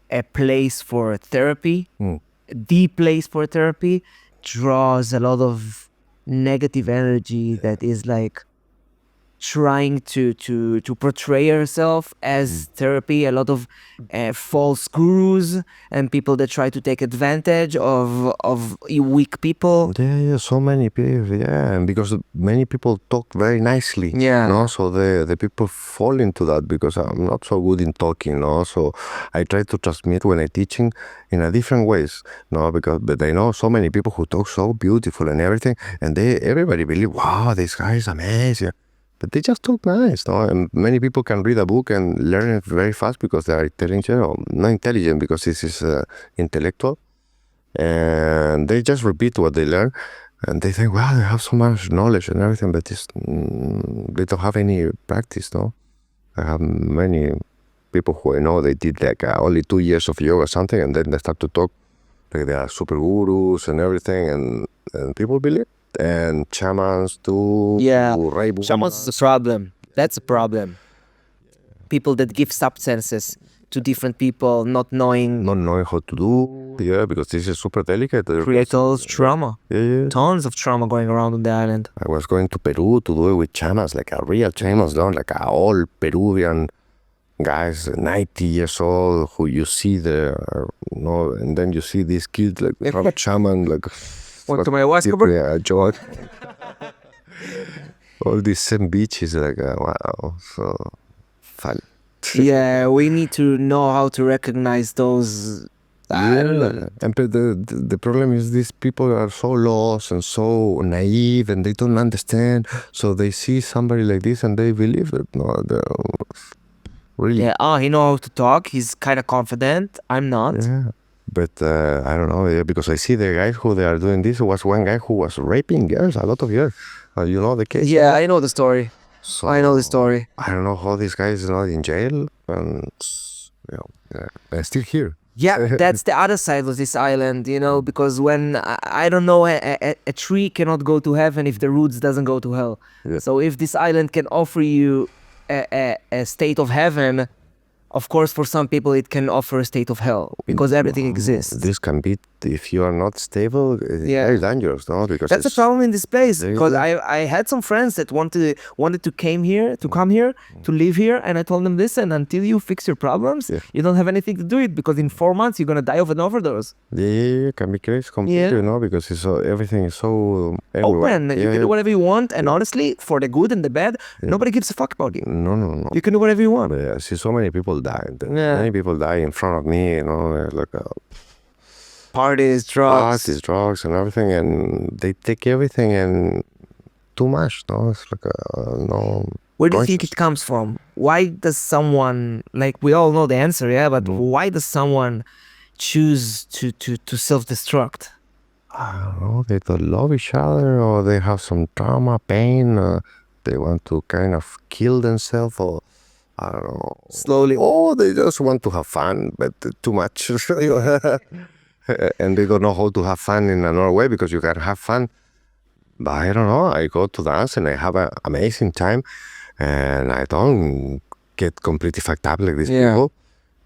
a place for therapy. The place for therapy draws a lot of negative energy that is like trying to portray yourself as therapy. A lot of false gurus and people that try to take advantage of weak people.
Yeah, so many people, and because many people talk very nicely, so the people fall into that, because I'm not so good in talking, so I try to transmit when I'm teaching in a different ways, but I know so many people who talk so beautiful and everything, and everybody believe, wow, this guy is amazing. But they just talk nice, and many people can read a book and learn it very fast because they are intelligent, or not intelligent because this is intellectual, and they just repeat what they learn, and they think, wow, they have so much knowledge and everything, but they don't have any practice. I have many people who I know, they did like only 2 years of yoga or something, and then they start to talk like they are super gurus and everything, and people believe. And shamans too.
Shamans is a problem. That's a problem. People that give substances to different people, not knowing
how to do. Because this is super delicate.
Create all this trauma.
Yeah.
Tons of trauma going around on the island.
I was going to Peru to do it with shamans, like a real shamans, like a all Peruvian guys, 90 years old, who you see there, and then you see these kids like from shaman, like.
Want to my ayahuasca, bro?
Yeah, John. All these same beaches, like wow, so fun.
Yeah, we need to know how to recognize those.
And the problem is these people are so lost and so naive, and they don't understand. So they see somebody like this and they believe it. Really.
Yeah. He knows how to talk. He's kind of confident. I'm not.
Yeah. But I don't know, because I see the guys who they are doing this. Was one guy who was raping girls a lot of years. You know the case?
Yeah, I know the story.
So,
I know the story.
I don't know how this guy is not in jail, and still here.
Yeah, that's the other side of this island, because when, I don't know, a tree cannot go to heaven if the roots doesn't go to hell.
Yeah.
So if this island can offer you a state of heaven, of course, for some people, it can offer a state of hell because everything exists.
This can be, if you are not stable, very dangerous, Because
that's the problem in this place. Because I had some friends that wanted to come here, to live here, and I told them, listen, until you fix your problems, you don't have anything to do it, because in 4 months you're gonna die of an overdose.
Yeah, can be crazy completely, because it's everything is so
open. You can do whatever you want, and honestly, for the good and the bad, nobody gives a fuck about you.
No.
You can do whatever you want.
I see so many people die. Many people die in front of me, like
parties, drugs,
and everything, and they take everything and too much. It's like
Where do you think it comes from? Why does someone, like, we all know the answer, but why does someone choose to self-destruct?
I don't know. They don't love each other, or they have some trauma, pain. They want to kind of kill themselves, or I don't know.
Slowly.
Or they just want to have fun, but too much. And they don't know how to have fun in another way, because you can have fun. But I don't know. I go to dance and I have an amazing time, and I don't get completely fucked up like these people.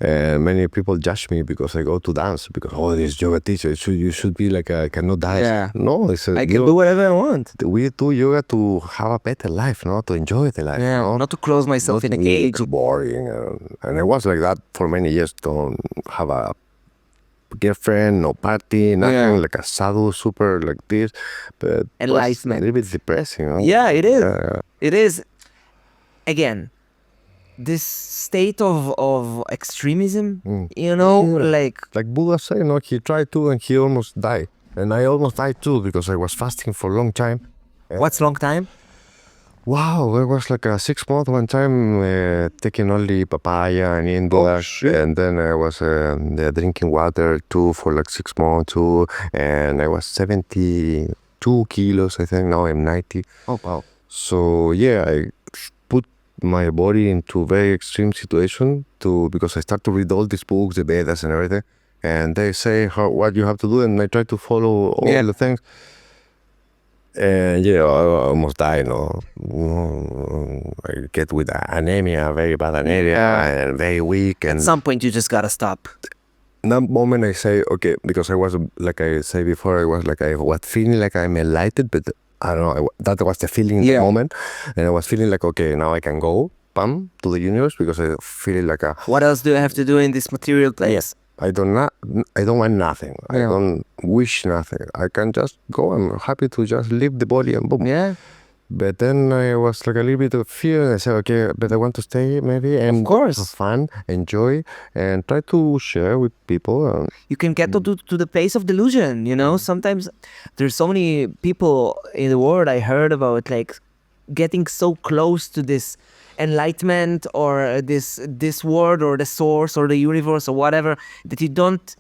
And many people judge me because I go to dance, because, this yoga teacher, you should be like, I cannot dance.
Yeah.
No, it's
I can do whatever I want.
we do yoga to have a better life, no? To enjoy the life,
Yeah,
no?
not to close myself in a cage.
Boring. And I was like that for many years. Don't have a girlfriend, no party, nothing, like a sadhu, super like this. But
Enlightenment.
a little bit depressing, no?
Yeah, it is.
Yeah.
It is. Again, this state of extremism, like
Like Buddha said, he tried to and he almost died. And I almost died too because I was fasting for a long time.
what's long time?
Wow, it was like a 6 month one time taking only papaya and eating bush, and then I was drinking water too for like 6 months too, and I was 72 kilos, I think. Now I'm 90.
Oh wow.
So yeah, I put my body into very extreme situation because I start to read all these books, the Vedas and everything, and they say what you have to do, and I try to follow all the things. And I almost die, I get with anemia, very bad anemia, and very weak. And
At some point, you just gotta stop.
in that moment, I say, okay, because I was, like I say before, I was feeling like I'm enlightened, but I don't know, that was the feeling in the moment. And I was feeling like, okay, now I can go, to the universe, because I feel like
What else do I have to do in this material place?
I don't want nothing. I don't wish nothing. I can just go. I'm happy to just leave the body and boom.
Yeah.
But then I was like a little bit of fear, and I said, okay, but I want to stay maybe and
Of course.
have fun, enjoy, and try to share with people.
You can get to the place of delusion, Sometimes there's so many people in the world I heard about, like, getting so close to this enlightenment or this word or the source or the universe or whatever, that you don't,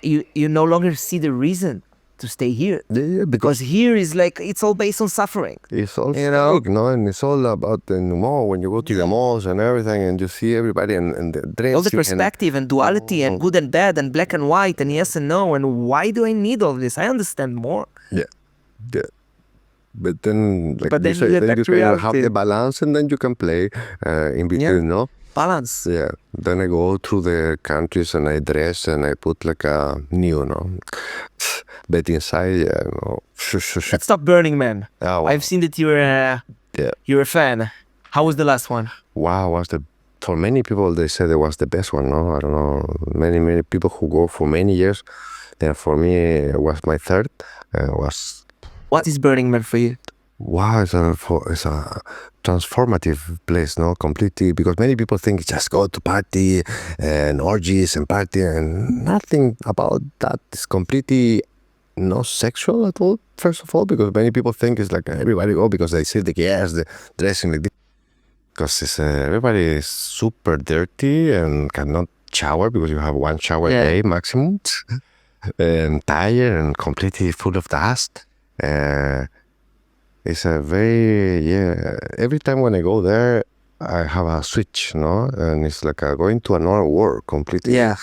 you no longer see the reason to stay here.
Yeah,
Because here is like, it's all based on suffering.
it's all fake, and it's all about the mall, when you go to the malls and everything, and you see everybody and the dress.
All the perspective and duality and good and bad and black and white and yes and no, and why do I need all this? I understand more.
Yeah. But then, like
But then
you say,
you get
then
back
you
to
can have
reality.
the balance, and then you can play in between, no?
Balance.
Yeah. Then I go through the countries and I dress and I put like a new, but inside,
Let's talk Burning Man.
Oh, wow.
I've seen that you're a fan. How was the last one?
Wow, for many people, they said it was the best one, no? I don't know. Many people who go for many years. Then for me, it was my third.
What is Burning Man for you?
Wow, it's a transformative place, no? Completely, because many people think just go to party and orgies and party, and nothing about that is completely not sexual at all, first of all, because many people think it's like everybody go because they see the girls, the dressing like this. Because everybody is super dirty and cannot shower because you have one shower a day maximum, and tired and completely full of dust. It's a very, every time when I go there, I have a switch, no? And it's like going to another world completely.
Yeah.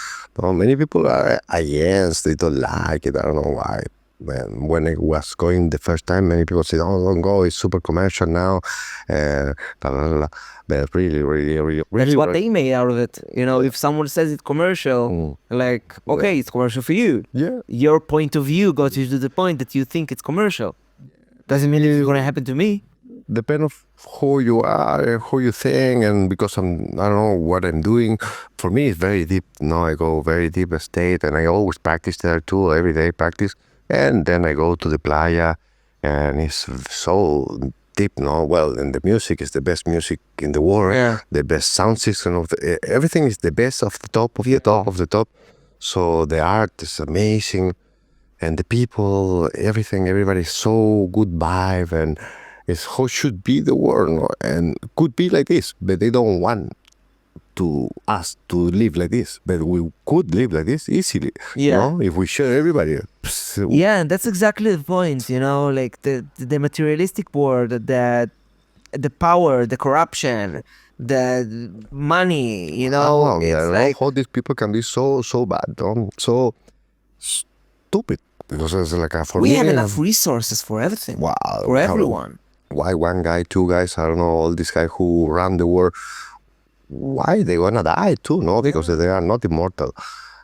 Many people are against, they don't like it, I don't know why. When I was going the first time, many people said, oh, don't go, it's super commercial now, blah, blah, blah. But really,
That's what they made out of it. If someone says it's commercial, like, okay, it's commercial for you.
Yeah.
Your point of view got you to the point that you think it's commercial. Doesn't mean it's going to happen to me.
Depend of who you are and who you think, and because I don't know what I'm doing. For me, it's very deep. I go very deep state, and I always practice there too, everyday practice. And then I go to the playa, and it's so deep, well, and the music is the best music in the world, the best sound system everything is the best of the top of the top of the top. So the art is amazing, and the people, everybody's so good vibe, and it's how should be the world, and could be like this, but they don't want to us to live like this, but we could live like this easily, if we share everybody.
Yeah, and that's exactly the point, like the materialistic world, that the power, the corruption, the money, like
how these people can be so bad, so stupid, because it's like for
we
me,
have enough resources for everything.
Wow,
for everyone.
Why one guy, two guys, I don't know, all these guys who run the world, why they wanna die too, no? Because they are not immortal.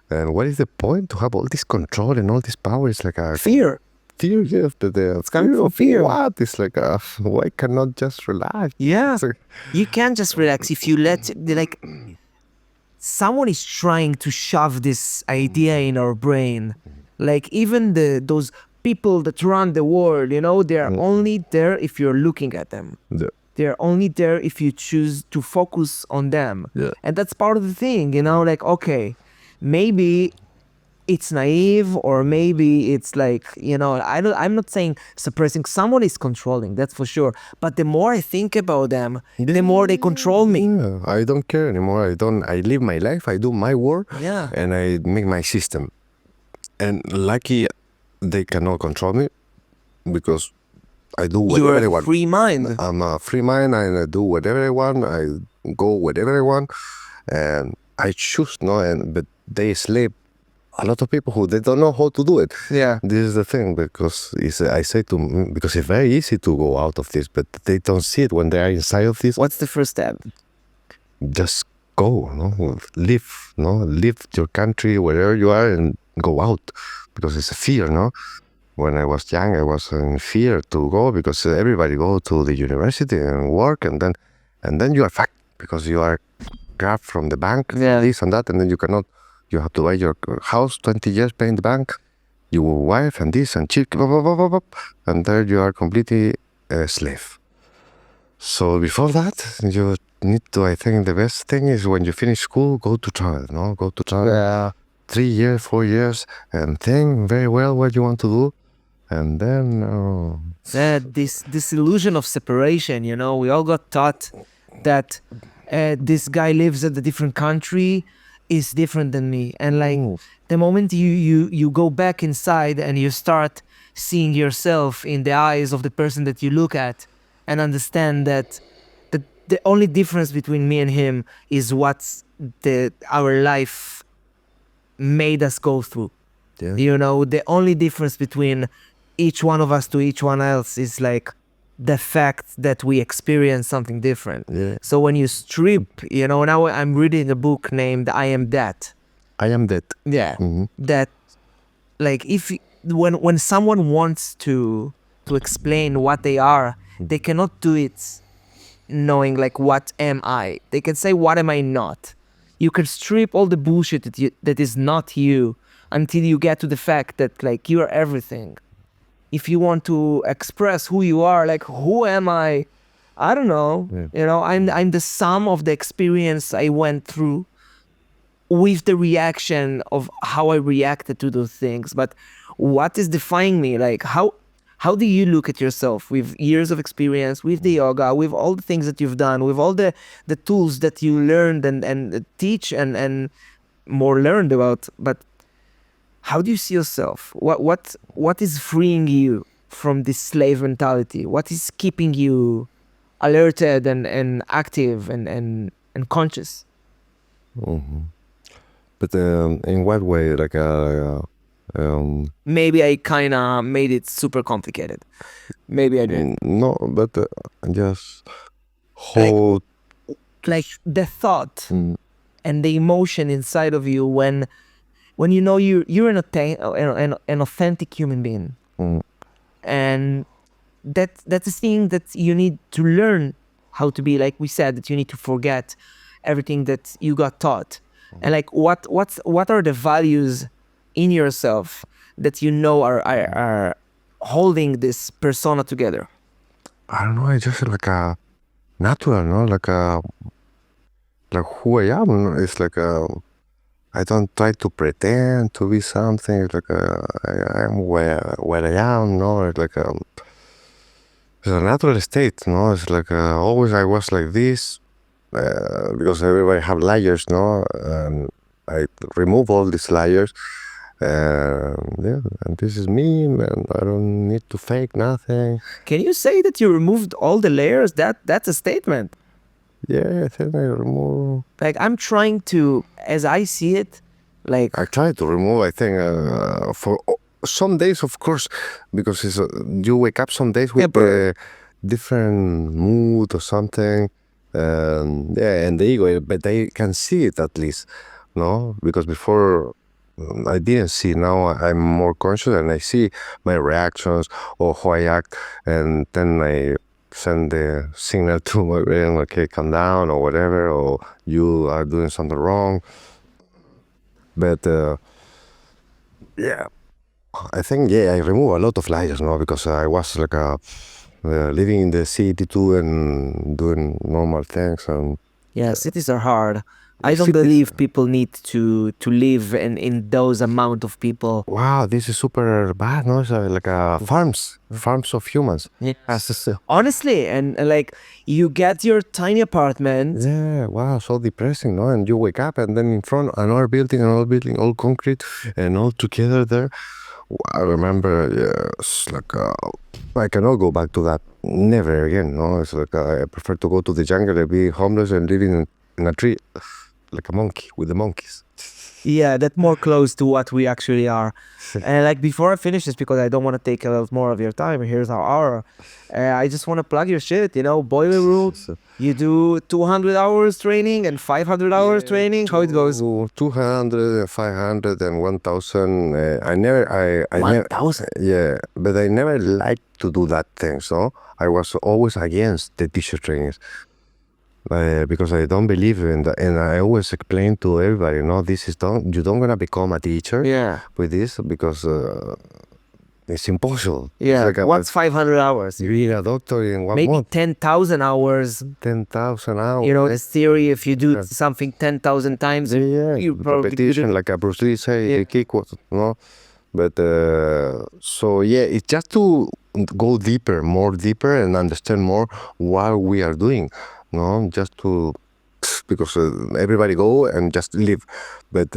And what is the point to have all this control and all this power? It's like a
Fear.
fear, yes. It's
coming from fear.
What? It's like why cannot just relax?
Yeah.
It's like,
You can't just relax if you let, like, someone is trying to shove this idea in our brain. Like, even those people that run the world, you know, they're only there if you're looking at them.
yeah.
They're only there if you choose to focus on them.
Yeah.
And that's part of the thing, you know, like, okay, maybe it's naive, or maybe it's like, you know, I'm not saying suppressing someone is controlling, that's for sure. But the more I think about them, the more they control me.
Yeah, I don't care anymore. I live my life, I do my work,
Yeah.
and I make my system. And lucky they cannot control me because I do whatever
You're
I
a
want.
free mind.
I'm a free mind and I do whatever I want. I go wherever I want, and I choose, no. But they slave a lot of people who they don't know how to do it.
Yeah.
This is the thing, because because it's very easy to go out of this, but they don't see it when they are inside of this.
What's the first step?
Just go, no, live, no, leave your country wherever you are and go out, because it's a fear, no. When I was young, I was in fear to go because everybody go to the university and work, and then you are fucked because you are grabbed from the bank, this and that, and then you cannot. You have to buy your house, 20 years paying the bank, your wife and this and chick, blah, blah, blah, blah, blah, and there you are completely a slave. So before that, you need to, I think the best thing is when you finish school, go to travel, no? Go to travel 3 years, 4 years, and think very well what you want to do. And then...
This illusion of separation, you know, we all got taught that this guy lives in a different country, is different than me. And like the moment you go back inside and you start seeing yourself in the eyes of the person that you look at, and understand that the only difference between me and him is what our life made us go through.
Yeah.
You know, the only difference between each one of us to each one else is like the fact that we experience something different.
Yeah.
So when you strip, you know, now I'm reading a book named I Am That.
I am that.
Yeah. That, like, when someone wants to explain what they are, they cannot do it knowing like, what am I? They can say, what am I not? You can strip all the bullshit that is not you until you get to the fact that like you are everything. If you want to express who you are, like, who am I? I don't know.
Yeah.
You know, I'm the sum of the experience I went through with the reaction of how I reacted to those things. But what is defining me? Like, how do you look at yourself with years of experience, with the yoga, with all the things that you've done, with all the tools that you learned and teach and more learned about? But how do you see yourself? What is freeing you from this slave mentality? What is keeping you alerted and active and conscious?
But in what way? Like
Maybe I kind of made it super complicated. Maybe I did.
no, but just how...
Like the thought and the emotion inside of you when you know you're an authentic human being, and that's a thing that you need to learn how to be. Like we said, that you need to forget everything that you got taught, and like what are the values in yourself that you know are holding this persona together.
I don't know. It's just like a natural, no? Like who I am. It's like I don't try to pretend to be something. It's like I am where I am, no? It's like it's a natural state, no? It's like always I was like this because everybody have layers, no? And I remove all these layers. Yeah, and this is me, and I don't need to fake nothing.
Can you say that you removed all the layers? That's a statement.
Yeah, I think I remove.
Like, I'm trying to, as I see it, like...
I try to remove, I think, for some days, of course, because it's, you wake up some days with a different mood or something, And the ego, but I can see it at least, no? Because before I didn't see. Now I'm more conscious and I see my reactions or how I act, and then I send the signal to my brain, okay, calm down or whatever, or you are doing something wrong. But yeah, I think I remove a lot of layers, no, because I was like living in the city too and doing normal things, and
Yeah, cities are hard. I don't believe people need to live in those amount of people.
wow, this is super bad, no? It's like farms of humans.
Yes. Honestly, and like you get your tiny apartment.
Yeah, wow, so depressing, no? And you wake up and then in front another building, all concrete and all together there. I remember, yeah, it's like I cannot go back to that. Never again, no? It's like I prefer to go to the jungle and be homeless and living in a tree like a monkey with the monkeys.
Yeah, that's more close to what we actually are. And like before I finish this, because I don't want to take a lot more of your time, here's our hour. I just want to plug your shit, boiler room. You do 200 hours training and 500 hours training. How it goes?
200, 500 and 1,000. I never.
1,000?
Yeah, but I never liked to do that thing. So I was always against the teacher trainings. Because I don't believe in that, and I always explain to everybody, you don't gonna become a teacher with this because it's impossible.
Yeah.
It's like
What's 500 hours?
you need a doctor in 1
Maybe
month.
10,000 hours.
10,000 hours.
This theory, if you do something 10,000 times, you probably
repetition, like a Bruce Lee say, kick what, no? But so it's just to go deeper, more deeper, and understand more what we are doing, no? Just to, because everybody go and just live, but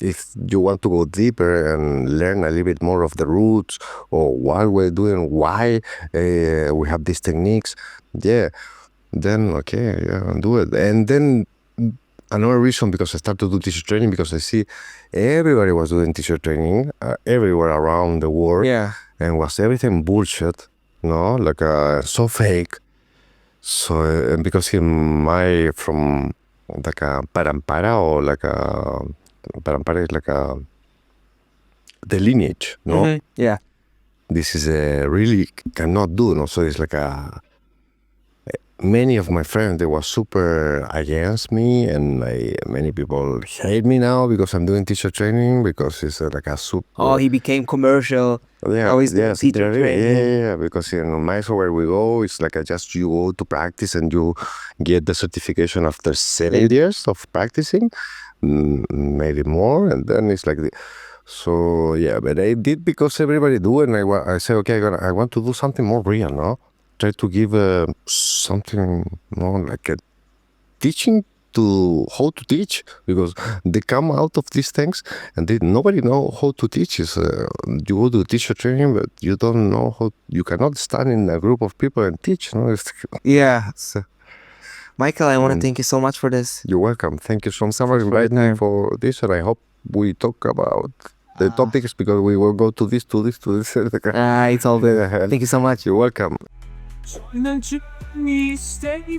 if you want to go deeper and learn a little bit more of the roots or what we're doing, why we have these techniques, then do it. And then another reason, because I started to do teacher training, because I see everybody was doing teacher training everywhere around the world, and was everything bullshit, no, like so fake. So and because from like a parampara, or like a parampara is like the lineage, no?
Yeah.
This is really cannot do, no? So it's like many of my friends, they were super against me, and many people hate me now because I'm doing teacher training, because it's like a super...
Oh, he became commercial.
Yes,
teacher training.
yeah, because in Mysore where we go, it's like just you go to practice and you get the certification after 7 years of practicing, maybe more, and then it's like so but I did because everybody do, and I say, okay, I want to do something more real, no? Try to give something more like a teaching to how to teach, because they come out of these things and nobody know how to teach. You go to teacher training, but you don't know how. You cannot stand in a group of people and teach, no?
Michael, I want to thank you so much for this.
You're welcome. Thank you so much for inviting me for this, and I hope we talk about the topics, because we will go to this.
It's all good. Thank you so much.
You're welcome.
Join the journey, stay